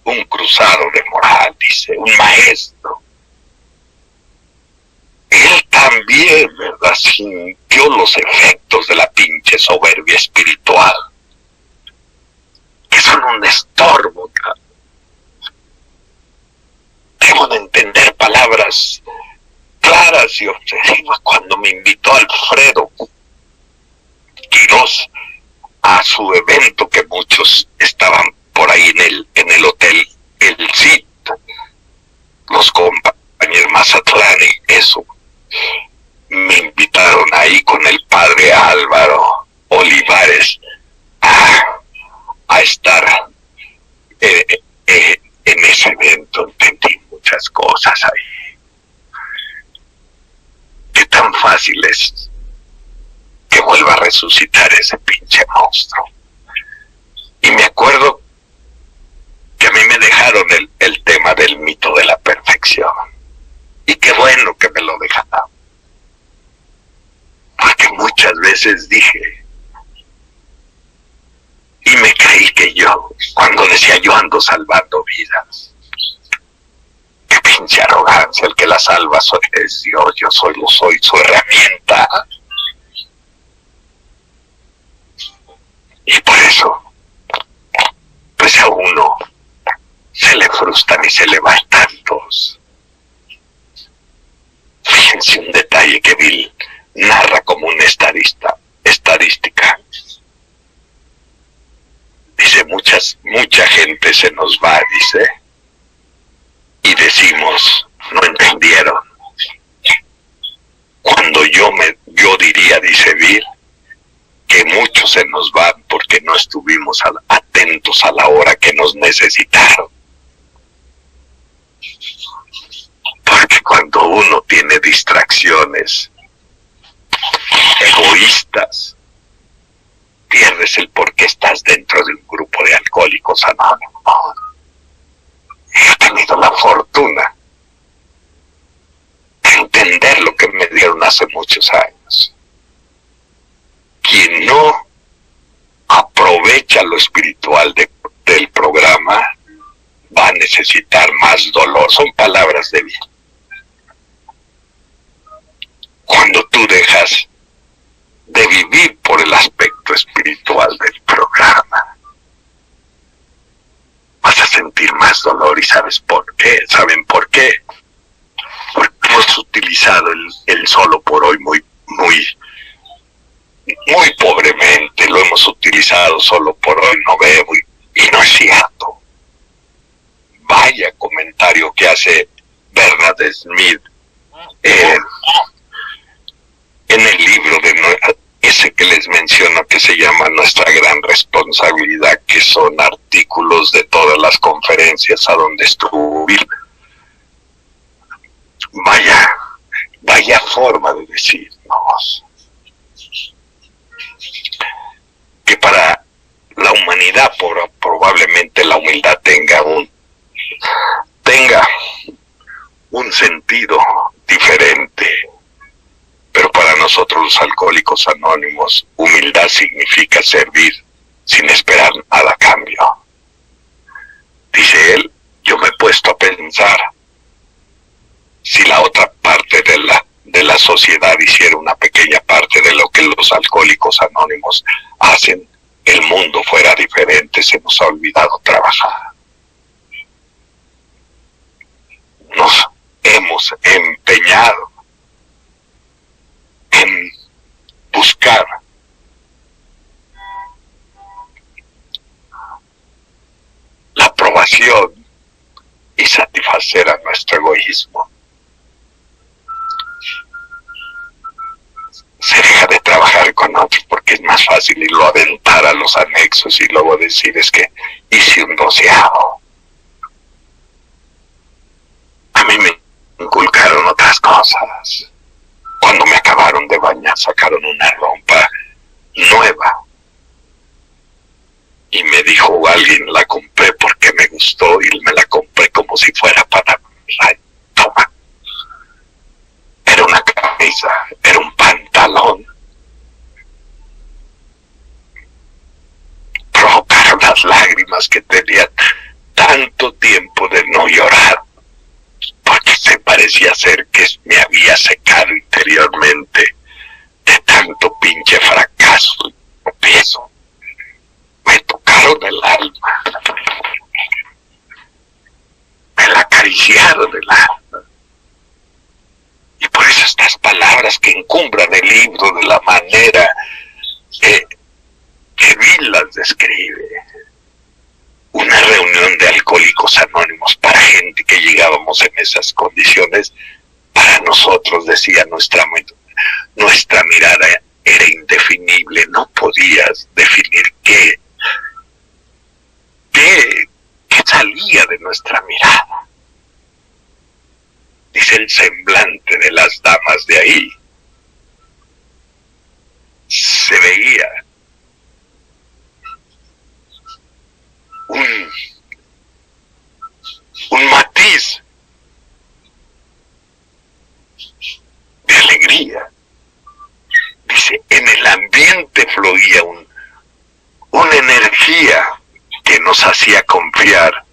Speaker 1: Un cruzado de moral, dice, un maestro. Él también, ¿verdad?, sintió los efectos de la pinche soberbia espiritual, que son un estorbo. Debo de entender palabras claras y objetivas. Cuando me invitó Alfredo Quirós a su evento, que muchos estaban por ahí en el hotel El Cid, los compañeros Mazatlán y eso, me invitaron ahí con el padre Álvaro Olivares a estar en ese evento. Entendí muchas cosas ahí. Qué tan fácil es que vuelva a resucitar ese pinche monstruo. Y me acuerdo que a mí me dejaron el tema del mito de la perfección. Y qué bueno que me lo dejaron. Porque muchas veces dije, y me creí que yo, cuando decía yo ando salvando vidas, qué pinche arrogancia, el que la salva es Dios, yo soy su herramienta. Y por eso, pues a uno se le frustran y se le van tantos. Fíjense un detalle que Bill narra como una estadística. Dice, mucha gente se nos va, dice, y decimos, no entendieron. Cuando yo diría, dice Bill, que muchos se nos van porque no estuvimos atentos a la hora que nos necesitaron. Porque cuando uno tiene distracciones egoístas, pierdes el por qué estás dentro de un grupo de alcohólicos anónimos. He tenido la fortuna de entender lo que me dieron hace muchos años. Quien no aprovecha lo espiritual del programa va a necesitar más dolor. Son palabras de Bill. Cuando tú dejas de vivir por el aspecto espiritual del programa, vas a sentir más dolor. ¿Y sabes por qué? ¿Saben por qué? Porque hemos utilizado el solo por hoy muy pobremente. Lo hemos utilizado solo por hoy, no bebo, y no es cierto. Vaya comentario que hace Bernard Smith en el libro ese que les menciono, que se llama Nuestra Gran Responsabilidad, que son artículos de todas las conferencias a donde estuvo Bill. Vaya forma de decirnos que para la humanidad probablemente la humildad tenga un sentido diferente, pero para nosotros los alcohólicos anónimos, humildad significa servir sin esperar nada a cambio. Dice él, yo me he puesto a pensar, si la otra parte de la sociedad hiciera una pequeña parte parte de lo que los alcohólicos anónimos hacen, el mundo fuera diferente. Se nos ha olvidado trabajar. Nos hemos empeñado en buscar la aprobación y satisfacer a nuestro egoísmo. Se deja de trabajar con otros porque es más fácil irlo a aventar a los anexos y luego decir es que hice un 12avo. A mí me inculcaron otras cosas. Cuando me acabaron de bañar sacaron una ropa nueva y me dijo alguien, la compré porque me gustó y me la compré como si fuera para toma. Era una camisa, era un pantalón. Provocaron las lágrimas que tenía tanto tiempo de no llorar, porque se parecía ser que me había secado interiormente de tanto pinche fracaso y tropiezo. Me tocaron el alma, me la acariciaron el alma. Y por eso estas palabras que encumbran el libro de la manera que Bill las describe. Una reunión de alcohólicos anónimos para gente que llegábamos en esas condiciones, para nosotros, decía, nuestra mirada era indefinible, no podías definir qué salía de nuestra mirada. Dice el semblante de las damas de ahí. Se veía un matiz de alegría. Dice, en el ambiente fluía una energía que nos hacía confiar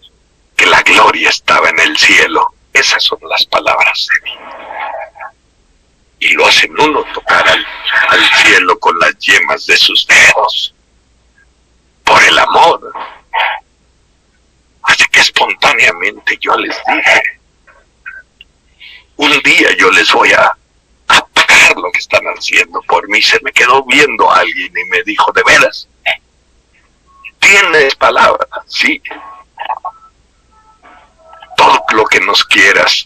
Speaker 1: que la gloria estaba en el cielo. Esas son las palabras de mí. Y lo hacen uno tocar al cielo con las yemas de sus dedos, por el amor. Así que espontáneamente yo les dije, un día yo les voy a pagar lo que están haciendo por mí. Se me quedó viendo alguien y me dijo, ¿de veras? ¿Tienes palabra? Sí. Todo lo que nos quieras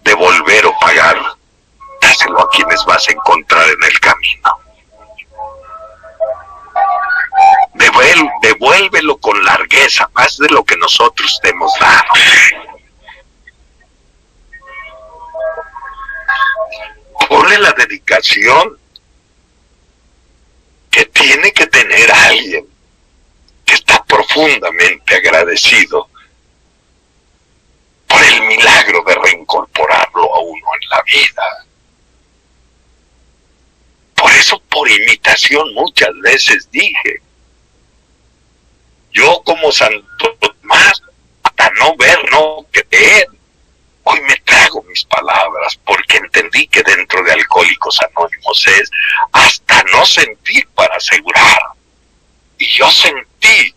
Speaker 1: devolver o pagar, dáselo a quienes vas a encontrar en el camino. Devuélvelo con largueza, más de lo que nosotros te hemos dado. Ponle la dedicación que tiene que tener alguien que está profundamente agradecido por el milagro de reincorporarlo a uno en la vida. Por eso, por imitación, muchas veces dije, yo como Santo Tomás, hasta no ver, no creer, hoy me trago mis palabras, porque entendí que dentro de Alcohólicos Anónimos es hasta no sentir para asegurar. Y yo sentí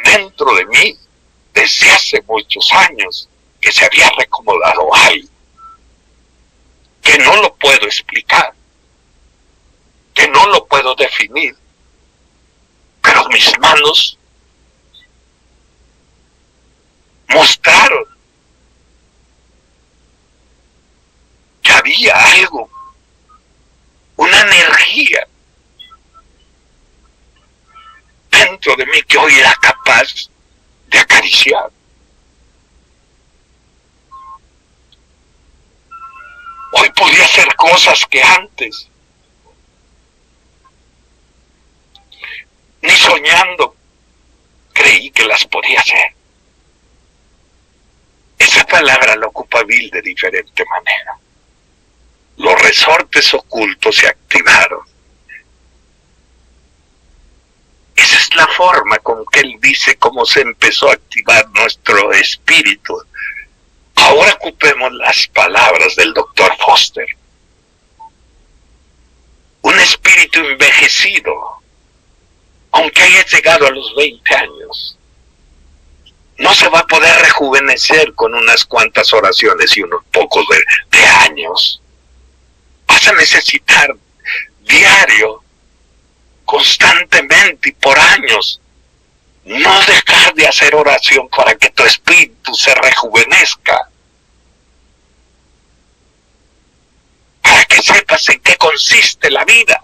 Speaker 1: dentro de mí, desde hace muchos años, que se había reacomodado algo, que no lo puedo explicar, que no lo puedo definir, pero mis manos mostraron que había algo, una energía dentro de mí que hoy era capaz de acariciar. Hoy podía hacer cosas que antes, ni soñando, creí que las podía hacer. Esa palabra la ocupa Bill de diferente manera. Los resortes ocultos se activaron. Esa es la forma con que él dice cómo se empezó a activar nuestro espíritu. Ahora ocupemos las palabras del doctor Foster. Un espíritu envejecido, aunque hayas llegado a los 20 años, no se va a poder rejuvenecer con unas cuantas oraciones y unos pocos de años. Vas a necesitar diario, constantemente y por años, no dejar de hacer oración para que tu espíritu se rejuvenezca. Para que sepas en qué consiste la vida.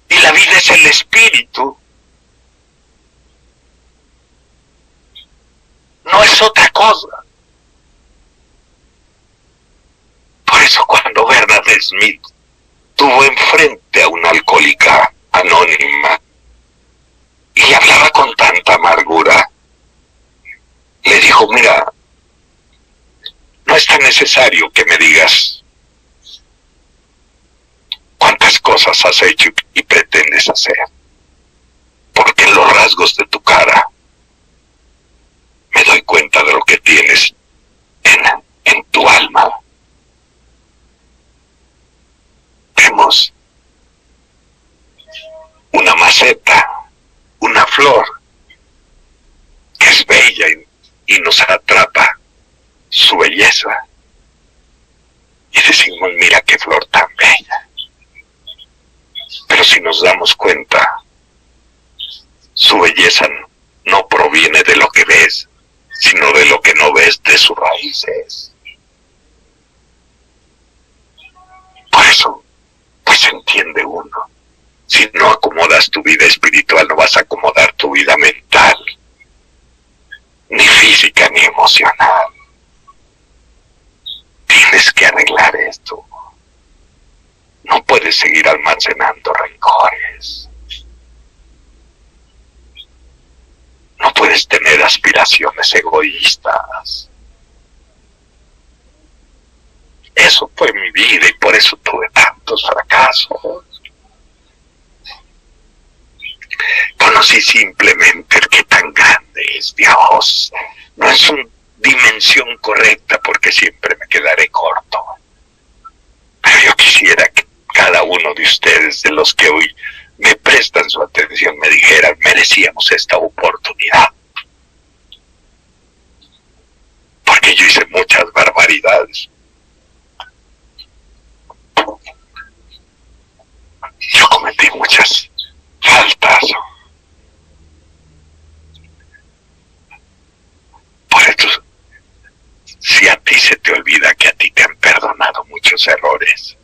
Speaker 1: Y la vida es el espíritu. No es otra cosa. Por eso cuando Bernard Smith tuvo enfrente a una alcohólica anónima y le hablaba con tanta amargura, le dijo, mira, no es tan necesario que me digas cuántas cosas has hecho y pretendes hacer, porque en los rasgos de tu cara me doy cuenta de lo que tienes en tu alma. Vemos una maceta, una flor, que es bella y nos atrapa su belleza. Y decimos, mira qué flor tan bella. Pero si nos damos cuenta, su belleza no proviene de lo que ves, sino de lo que no ves, de sus raíces. Por eso, pues entiende uno, si no acomodas tu vida espiritual, no vas a acomodar tu vida mental, ni física ni emocional. Tienes que arreglar esto. No puedes seguir almacenando rencores. No puedes tener aspiraciones egoístas. Eso fue mi vida y por eso tuve tantos fracasos. Conocí simplemente el que tan grande es Dios. No es una dimensión correcta porque siempre me quedaré corto. Pero yo quisiera que cada uno de ustedes, de los que hoy me prestan su atención, me dijeran, merecíamos esta oportunidad. Porque yo hice muchas barbaridades. Yo cometí muchas faltas. Por eso, si a ti se te olvida que a ti te han perdonado muchos errores,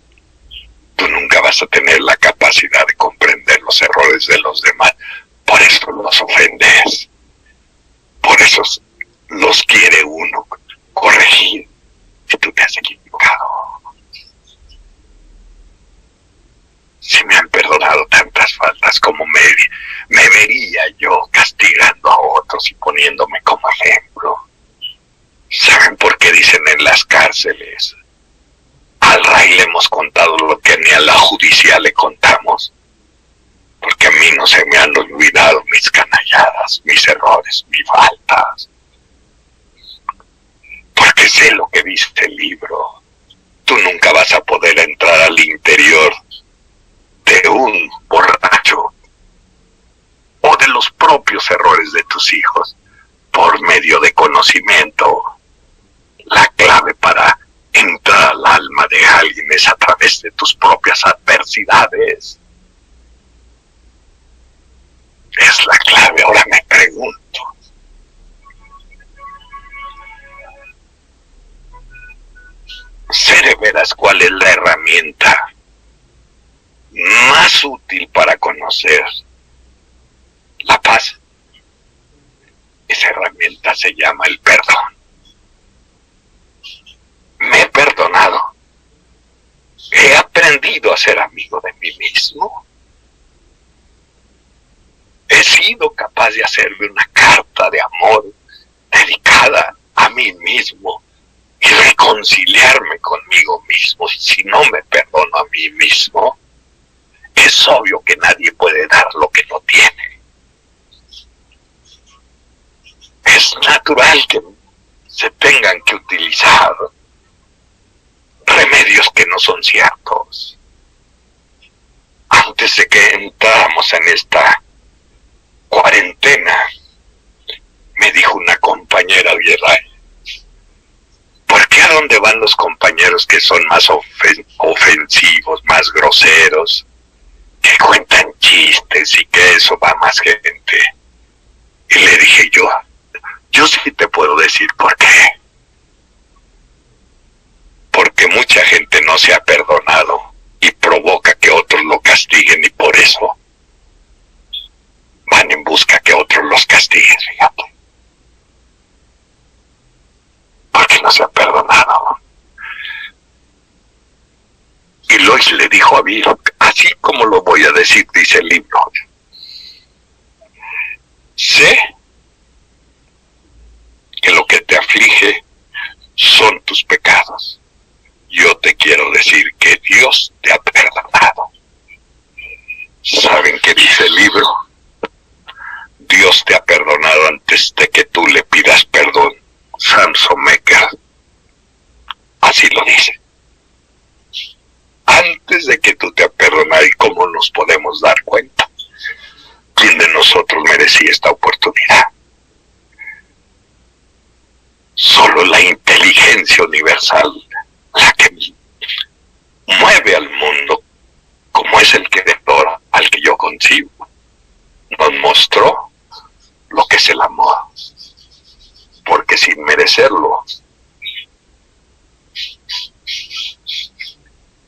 Speaker 1: tú nunca vas a tener la capacidad de comprender los errores de los demás. Por eso los ofendes. Por eso los quiere uno corregir. Y tú te has equivocado. Si me han perdonado tantas faltas, como me vería yo castigando a otros y poniéndome como ejemplo. ¿Saben por qué dicen en las cárceles? Al rey le hemos contado lo que ni a la judicial le contamos. Porque a mí no se me han olvidado mis canalladas, mis errores, mis faltas. Porque sé lo que dice el libro. Tú nunca vas a poder entrar al interior de un borracho o de los propios errores de tus hijos por medio de conocimiento. La clave para entrar al alma de alguien es a través de tus propias adversidades. Es la clave. Ahora me pregunto, sé de veras cuál es la herramienta más útil para conocer la paz. Esa herramienta se llama el perdón. Me he perdonado. He aprendido a ser amigo de mí mismo. He sido capaz de hacerme una carta de amor dedicada a mí mismo y reconciliarme conmigo mismo. Y si no me perdono a mí mismo, es obvio que nadie puede dar lo que no tiene. Es natural que se tengan que utilizar remedios medios que no son ciertos. Antes de que entráramos en esta cuarentena, me dijo una compañera, ¿por qué a dónde van los compañeros que son más ofensivos, más groseros, que cuentan chistes y que eso va más gente? Y le dije yo sí te puedo decir por qué. Porque mucha gente no se ha perdonado y provoca que otros lo castiguen, y por eso van en busca que otros los castiguen, fíjate. Porque no se ha perdonado. Y Lois le dijo a Bill, así como lo voy a decir, dice el libro: sé que lo que te aflige son tus pecados. Yo te quiero decir que Dios te ha perdonado. ¿Saben qué dice el libro? Dios te ha perdonado antes de que tú le pidas perdón. Samson Mecker así lo dice. Antes de que tú te has perdonado. ¿Y cómo nos podemos dar cuenta? ¿Quién de nosotros merecía esta oportunidad? Solo la inteligencia universal, la que mueve al mundo, como es el creador al que yo concibo, nos mostró lo que es el amor. Porque sin merecerlo,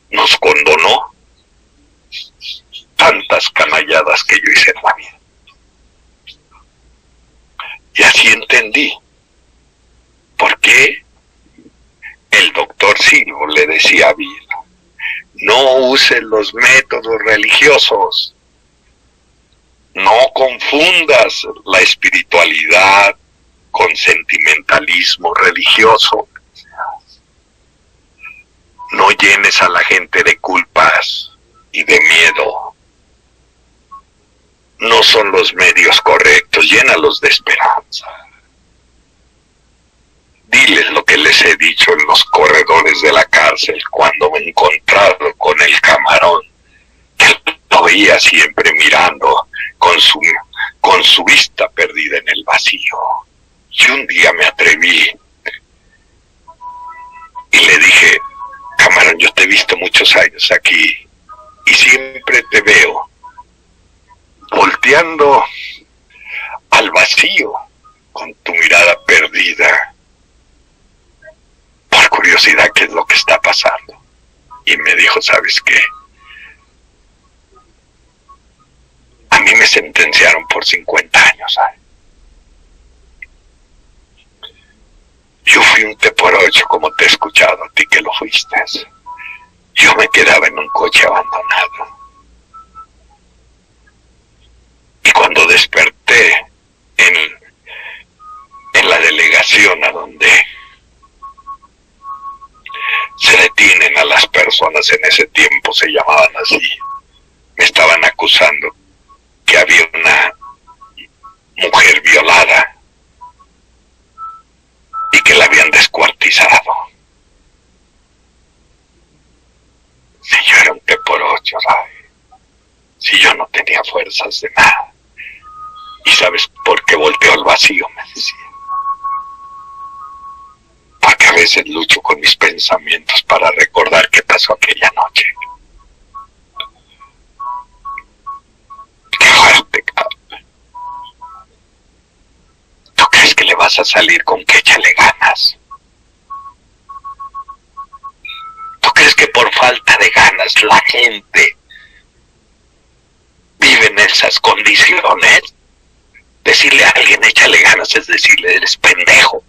Speaker 1: nos condonó tantas canalladas que yo hice en la vida. Y así entendí por qué el doctor Silvo le decía a Bill: no use los métodos religiosos, no confundas la espiritualidad con sentimentalismo religioso, no llenes a la gente de culpas y de miedo. No son los medios correctos, llénalos de esperanza. Diles lo que les he dicho en los corredores de la cárcel cuando me he encontrado con el Camarón, que lo veía siempre mirando con su vista perdida en el vacío. Y un día me atreví y le dije: Camarón, yo te he visto muchos años aquí y siempre te veo volteando al vacío con tu mirada perdida. Por curiosidad, ¿qué es lo que está pasando? Y me dijo: ¿sabes qué? A mí me sentenciaron por 50 años, ¿sabes? Yo fui un T-8, como te he escuchado a ti que lo fuiste. Yo me quedaba en un coche abandonado. Y cuando desperté en la delegación a donde se detienen a las personas, en ese tiempo se llamaban así, me estaban acusando que había una mujer violada y que la habían descuartizado. Si yo era un T-8, ¿sabes? Si yo no tenía fuerzas de nada. ¿Y sabes por qué volteo al vacío? Me decía. Porque a veces lucho con mis pensamientos para recordar qué pasó aquella noche. Qué fuerte, cabrón. ¿Tú crees que le vas a salir con que échale ganas? ¿Tú crees que por falta de ganas la gente vive en esas condiciones? Decirle a alguien échale ganas es decirle eres pendejo.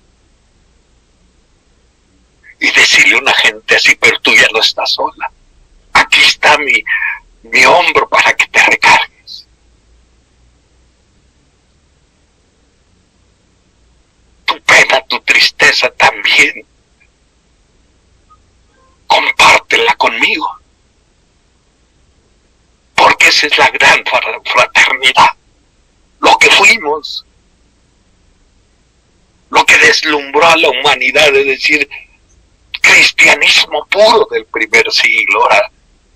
Speaker 1: Y decirle a una gente así: pero tú ya no estás sola. Aquí está mi hombro para que te recargues. Tu pena, tu tristeza también, compártela conmigo. Porque esa es la gran fraternidad. Lo que fuimos, lo que deslumbró a la humanidad, de decir: ¿qué cristianismo puro del primer siglo. Ahora,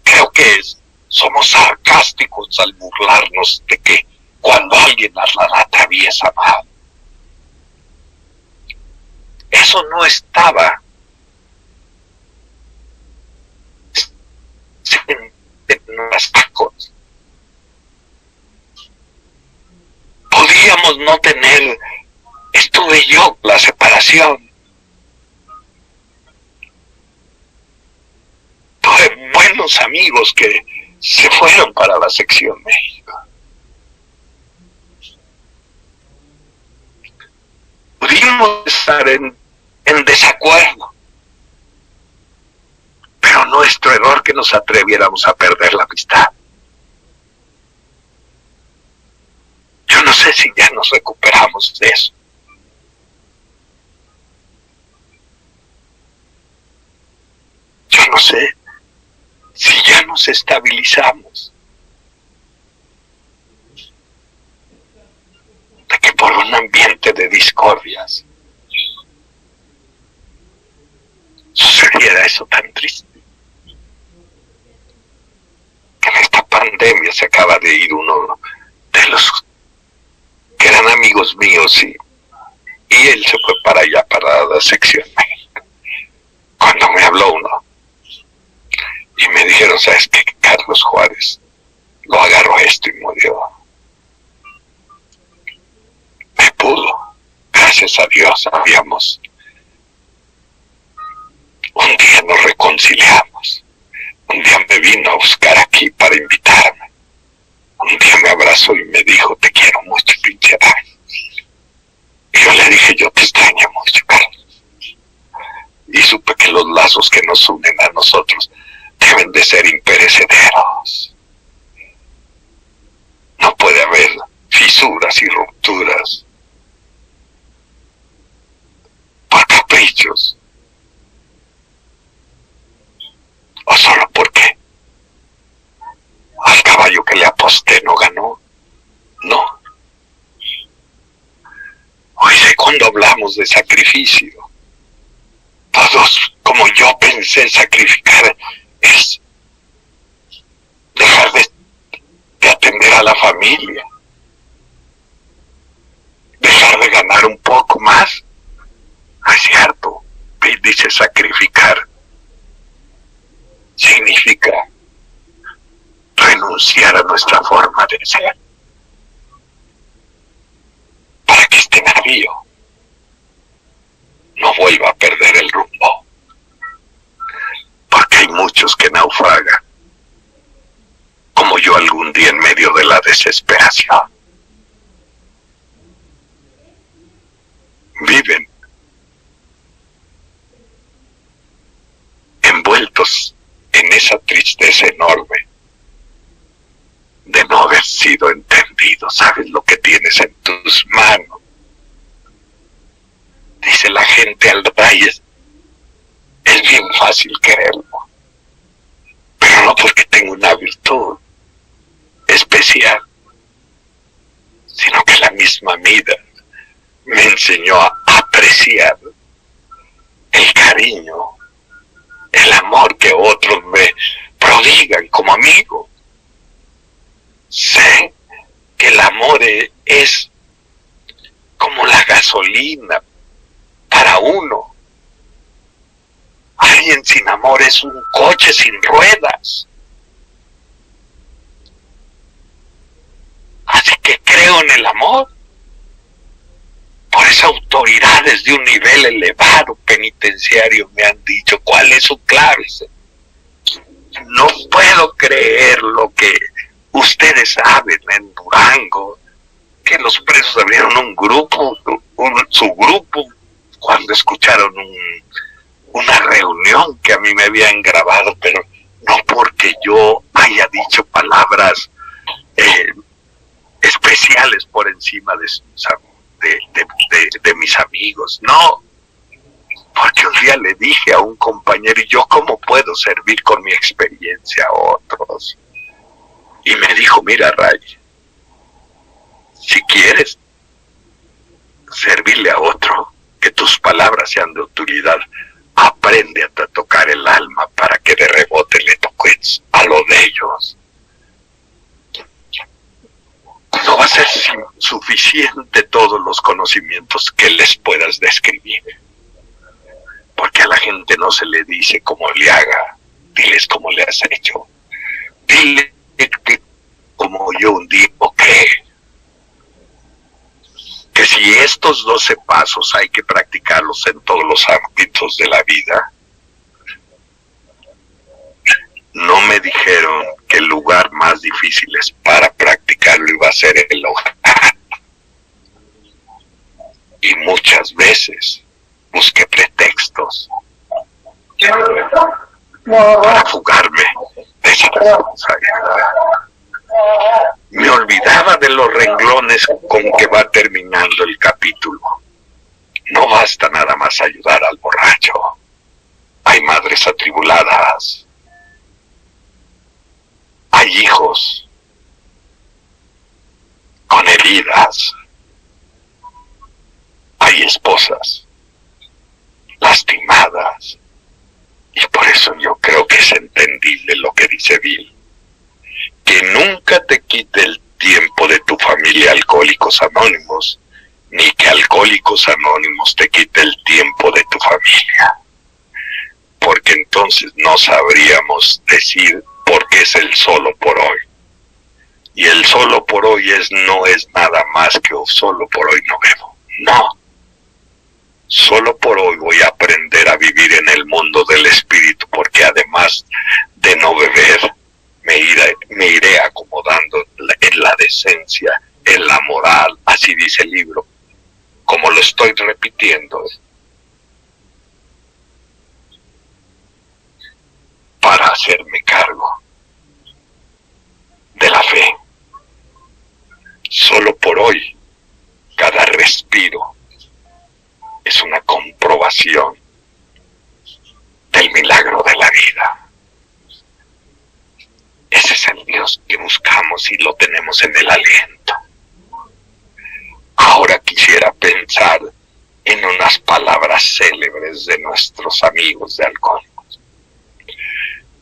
Speaker 1: creo que somos sarcásticos al burlarnos de que cuando alguien la atraviesa mal. Eso no estaba en nuestras cosas. Podíamos no tener, estuve yo, la separación. Tuve buenos amigos que se fueron para la sección México. Pudimos estar en desacuerdo, pero nuestro error que nos atreviéramos a perder la amistad. Yo no sé si ya nos recuperamos de eso. Yo no sé si ya nos estabilizamos. De que por un ambiente de discordias sucediera eso tan triste. Que en esta pandemia se acaba de ir uno de los que eran amigos míos y él se fue para allá, para la sección México. Cuando me habló uno y me dijeron, ¿sabes qué? Carlos Juárez lo agarró esto y murió. Me pudo, gracias a Dios, habíamos. Un día nos reconciliamos. Un día me vino a buscar aquí para invitarme. Un día me abrazó y me dijo, te quiero mucho, pinche Adán. Y yo le dije, yo te extraño mucho, Carlos. Y supe que los lazos que nos unen a nosotros deben de ser imperecederos. No puede haber fisuras y rupturas por caprichos. O solo porque al caballo que le aposté no ganó. No. Hoy cuando hablamos de sacrificio, todos, como yo pensé, sacrificar es dejar de atender a la familia, dejar de ganar un poco más. No es cierto. Dice sacrificar. Significa renunciar a nuestra forma de ser para que este navío no vuelva a perder el rumbo, porque hay muchos que naufragan como yo algún día en medio de la desesperación. Viven envueltos en esa tristeza enorme de no haber sido entendido. ¿Sabes lo que tienes en tus manos? Dice la gente al raíz, es bien fácil quererlo, pero no porque tengo una virtud especial, sino que la misma vida me enseñó a apreciar el cariño, el amor que otros me prodigan como amigo. Sé que el amor es como la gasolina para uno. Alguien sin amor es un coche sin ruedas. Así que creo en el amor. Por eso autoridades de un nivel elevado penitenciario me han dicho cuál es su clave. No puedo creer lo que ustedes saben en Durango, que los presos abrieron un grupo, su grupo, cuando escucharon una reunión que a mí me habían grabado, pero no porque yo haya dicho palabras especiales por encima de mis amigos, no, porque un día le dije a un compañero, ¿y yo cómo puedo servir con mi experiencia a otros? Y me dijo, mira, Ray, si quieres servirle a otro, que tus palabras sean de utilidad, aprende aprende a tocar el alma para que de rebote le toques a lo de ellos. No va a ser suficiente todos los conocimientos que les puedas describir, porque a la gente no se le dice cómo le haga, diles cómo le has hecho, dile que como yo un día que si estos 12 pasos hay que practicarlos en todos los ámbitos de la vida. No me dijeron que el lugar más difícil es para practicarlo iba a ser el hogar. Y muchas veces busqué pretextos para fugarme de esa responsabilidad. Me olvidaba de los renglones con que va terminando el capítulo. No basta nada más ayudar al borracho. Hay madres atribuladas. Hay hijos con heridas. Hay esposas lastimadas. Y por eso yo creo que es entendible lo que dice Bill. Que nunca te quite el tiempo de tu familia Alcohólicos Anónimos, ni que Alcohólicos Anónimos te quite el tiempo de tu familia. Porque entonces no sabríamos decir por qué es el solo por hoy. Y el solo por hoy no es nada más que solo por hoy no bebo. No. Solo por hoy voy a aprender a vivir en el mundo del espíritu, porque además de no beber, me iré acomodando en la decencia, en la moral, así dice el libro, como lo estoy repitiendo, para hacerme cargo de la fe. Solo por hoy, cada respiro es una comprobación del milagro de la vida. Ese es el Dios que buscamos y lo tenemos en el aliento. Ahora quisiera pensar en unas palabras célebres de nuestros amigos de Alcohólicos.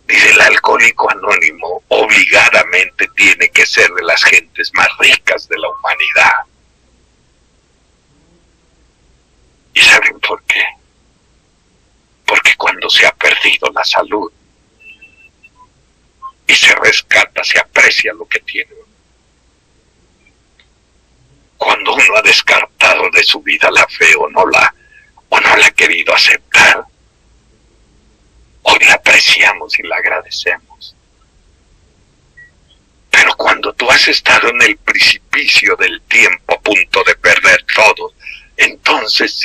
Speaker 1: Dice: el alcohólico anónimo obligadamente tiene que ser de las gentes más ricas de la humanidad. ¿Y saben por qué? Porque cuando se ha perdido la salud y se rescata, se aprecia lo que tiene. Cuando uno ha descartado de su vida la fe o no la ha querido aceptar, hoy la apreciamos y la agradecemos. Pero cuando tú has estado en el precipicio del tiempo a punto de perder todo, entonces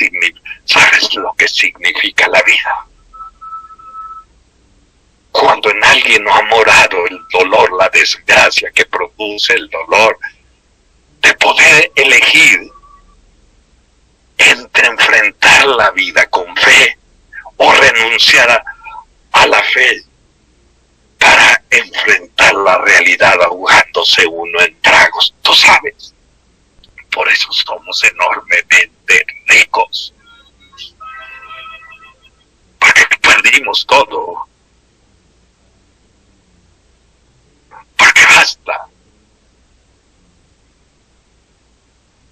Speaker 1: sabes lo que significa la vida. Cuando en alguien no ha morado el dolor, la desgracia que produce el dolor, de poder elegir entre enfrentar la vida con fe o renunciar a la fe para enfrentar la realidad ahogándose uno en tragos. Tú sabes, por eso somos enormemente ricos, porque perdimos todo. Porque basta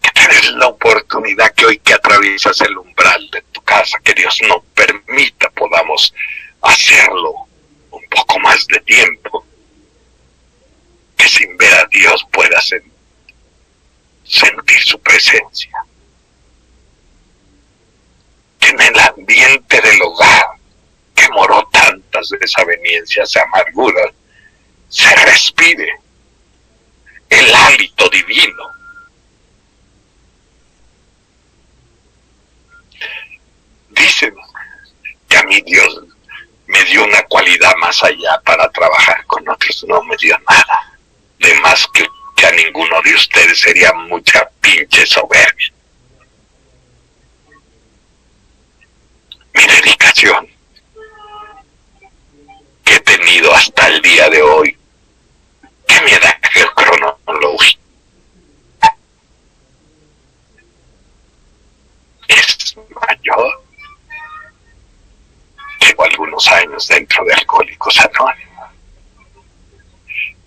Speaker 1: que tenés la oportunidad que hoy que atraviesas el umbral de tu casa, que Dios nos permita podamos hacerlo un poco más de tiempo, que sin ver a Dios puedas sentir su presencia, que en el ambiente del hogar que moró tantas desavenencias y amarguras, se respire el hálito divino. Dicen que a mí Dios me dio una cualidad más allá para trabajar con otros. No me dio nada. De más que a ninguno de ustedes sería mucha pinche soberbia. Mi dedicación que he tenido hasta el día de hoy, que mi edad cronológica es mayor que llevo algunos años dentro de Alcohólicos Anónimos.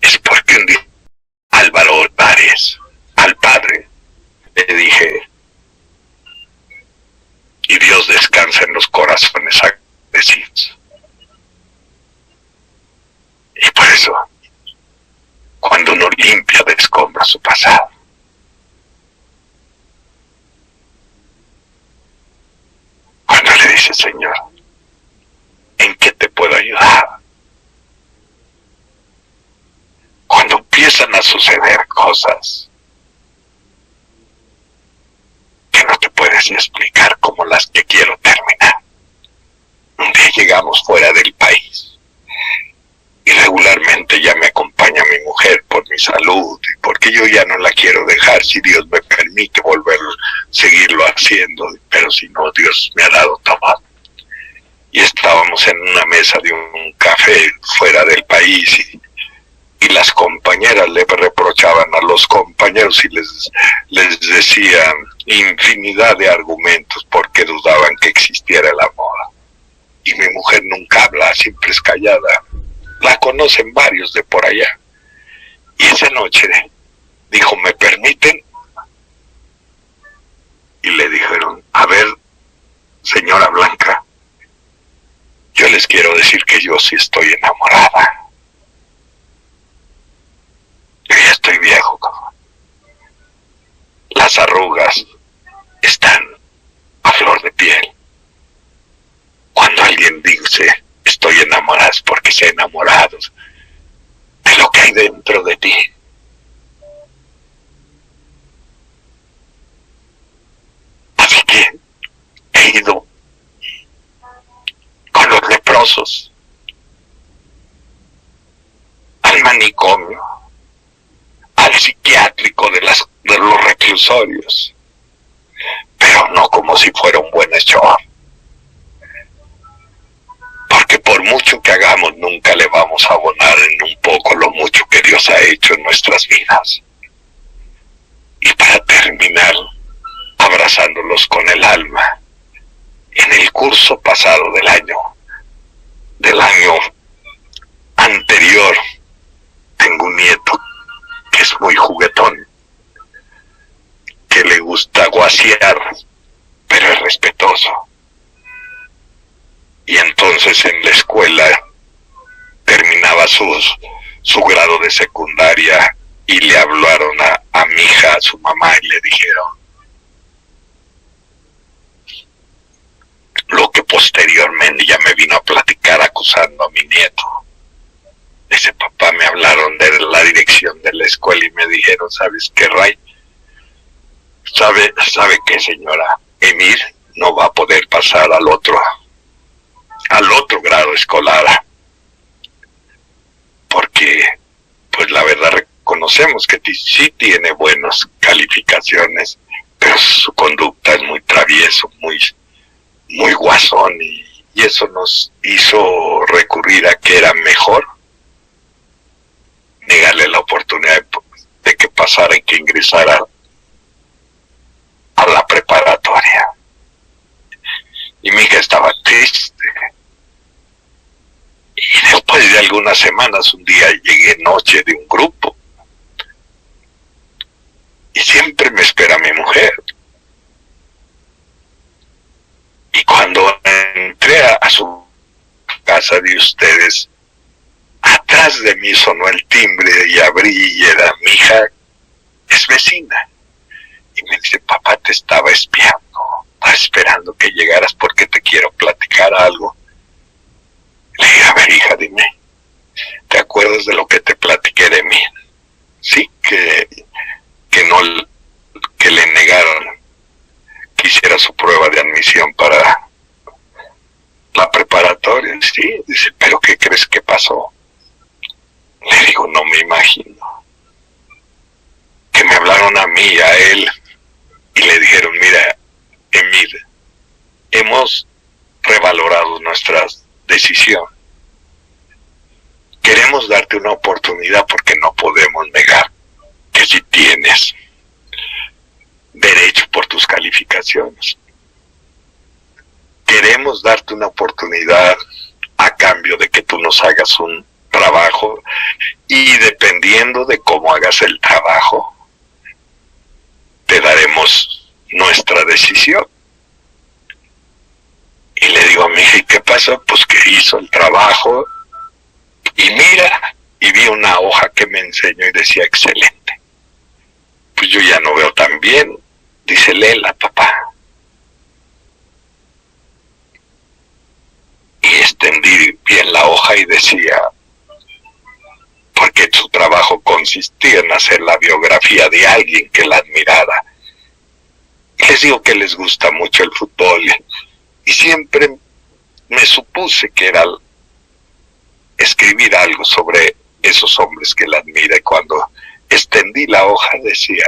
Speaker 1: Es porque un día Álvaro Olivares, al padre, le dije, y Dios descansa en los corazones agradecidos. Y por eso, cuando uno limpia de escombros su pasado, cuando le dice, Señor, ¿en qué te puedo ayudar? Cuando empiezan a suceder cosas que no te puedes ni explicar, como las que quiero terminar. Un día llegamos fuera del país y regularmente ya me acompaña mi mujer por mi salud y porque yo ya no la quiero dejar, si Dios me permite volverlo, seguirlo haciendo, pero si no, Dios me ha dado todo. Y estábamos en una mesa de un café fuera del país y las compañeras le reprochaban a los compañeros y les decían infinidad de argumentos porque dudaban que existiera el amor. Y mi mujer nunca habla, siempre es callada. La conocen varios de por allá. Y esa noche dijo, ¿me permiten? Y le dijeron, a ver, señora Blanca, yo les quiero decir que yo sí estoy enamorada. Yo ya estoy viejo. Las arrugas están a flor de piel. Cuando alguien dice, estoy enamorada, es porque se ha enamorado de lo que hay dentro de ti. Así que he ido con los leprosos al manicomio, al psiquiátrico de los reclusorios, pero no como si fuera un buen show, porque por mucho que hagamos nunca le vamos a abonar en un poco lo mucho que Dios ha hecho en nuestras vidas. Y para terminar, abrazándolos con el alma, en el curso pasado del año anterior, tengo un nieto que es muy juguetón, que le gusta guasear, pero es respetuoso. Y entonces en la escuela terminaba su grado de secundaria y le hablaron a mi hija, a su mamá, y le dijeron lo que posteriormente ya me vino a platicar acusando a mi nieto. Dice, papá, me hablaron de la dirección de la escuela y me dijeron, ¿sabes qué, Ray? ¿Sabe qué, señora? Emir no va a poder pasar al otro grado escolar, porque pues la verdad reconocemos que sí tiene buenas calificaciones, pero su conducta es muy travieso, muy guasón, y eso nos hizo recurrir a que era mejor negarle la oportunidad de que pasara y que ingresara a la preparatoria. Y mi hija estaba triste. Y después de algunas semanas, un día llegué noche de un grupo. Y siempre me espera mi mujer. Y cuando entré a su casa de ustedes, atrás de mí sonó el timbre y abrí y era mi hija, es vecina. Y me dice, papá, te estaba espiando, estaba esperando que llegaras porque te quiero platicar algo. Le dije, a ver, hija, dime, ¿te acuerdas de lo que te platiqué de mí? Sí, que le negaron que hiciera su prueba de admisión para la preparatoria. Sí, dice, ¿pero qué crees que pasó? Le digo, no me imagino. Que me hablaron a mí y a él y le dijeron, mira, Emir, hemos revalorado nuestra decisión. Queremos darte una oportunidad porque no podemos negar que si tienes derecho por tus calificaciones. Queremos darte una oportunidad a cambio de que tú nos hagas un trabajo, y dependiendo de cómo hagas el trabajo, te daremos nuestra decisión. Y le digo a mi hija, ¿y qué pasó? Pues que hizo el trabajo, y mira, y vi una hoja que me enseñó y decía excelente. Pues yo ya no veo tan bien. Dice, léela, papá. Y extendí bien la hoja y decía, porque su trabajo consistía en hacer la biografía de alguien que la admirara. Les digo que les gusta mucho el fútbol, y siempre me supuse que era escribir algo sobre esos hombres que la admira, y cuando extendí la hoja decía,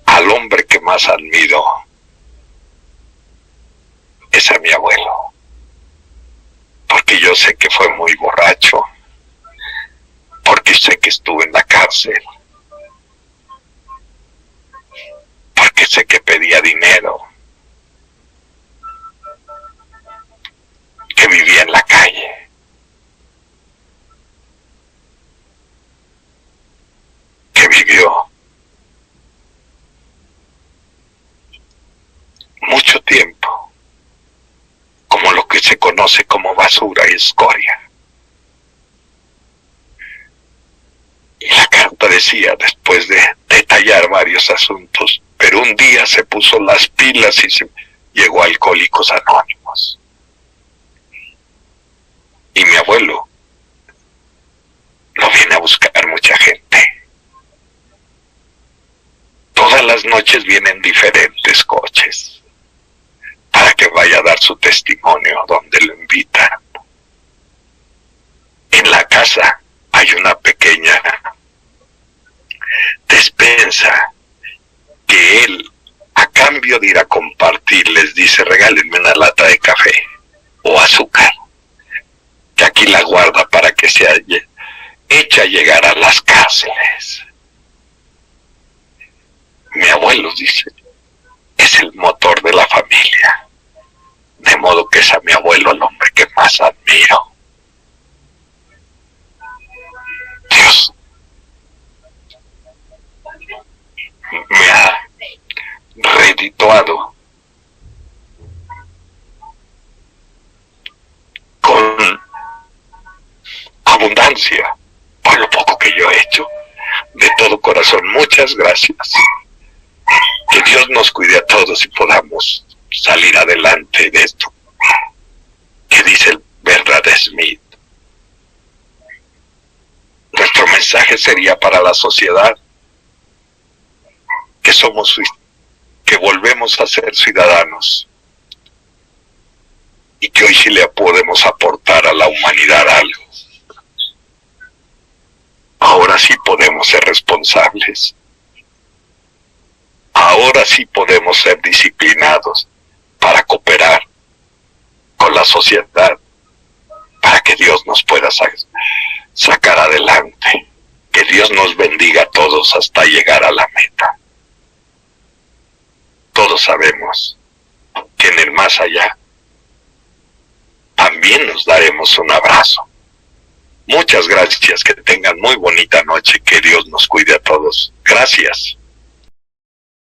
Speaker 1: al hombre que más admiro es a mi abuelo, porque yo sé que fue muy borracho, porque sé que estuvo en la cárcel, porque sé que pedía dinero, que vivía en la calle, que vivió mucho tiempo como lo que se conoce como basura y escoria. Y la carta decía, después de detallar varios asuntos, pero un día se puso las pilas y llegó a Alcohólicos Anónimos. Y mi abuelo lo viene a buscar mucha gente. Todas las noches vienen diferentes coches para que vaya a dar su testimonio donde lo invitan. En la casa hay una pequeña despensa que él, a cambio de ir a compartir, les dice, regálenme una lata de café o azúcar, que aquí la guarda para que sea hecha llegar a las cárceles. Mi abuelo dice, es el motor de la familia, de modo que es a mi abuelo el hombre que más admiro. Dios me ha redituado con abundancia por lo poco que yo he hecho. De todo corazón, muchas gracias. Que Dios nos cuide a todos y podamos salir adelante de esto que dice el verdad Smith. Nuestro mensaje sería para la sociedad que volvemos a ser ciudadanos, y que hoy sí le podemos aportar a la humanidad algo. Ahora sí podemos ser responsables. Ahora sí podemos ser disciplinados para cooperar con la sociedad, para que Dios nos pueda sacar adelante. Que Dios nos bendiga a todos hasta llegar a la meta. Todos sabemos que en el más allá también nos daremos un abrazo. Muchas gracias, que tengan muy bonita noche, que Dios nos cuide a todos. Gracias.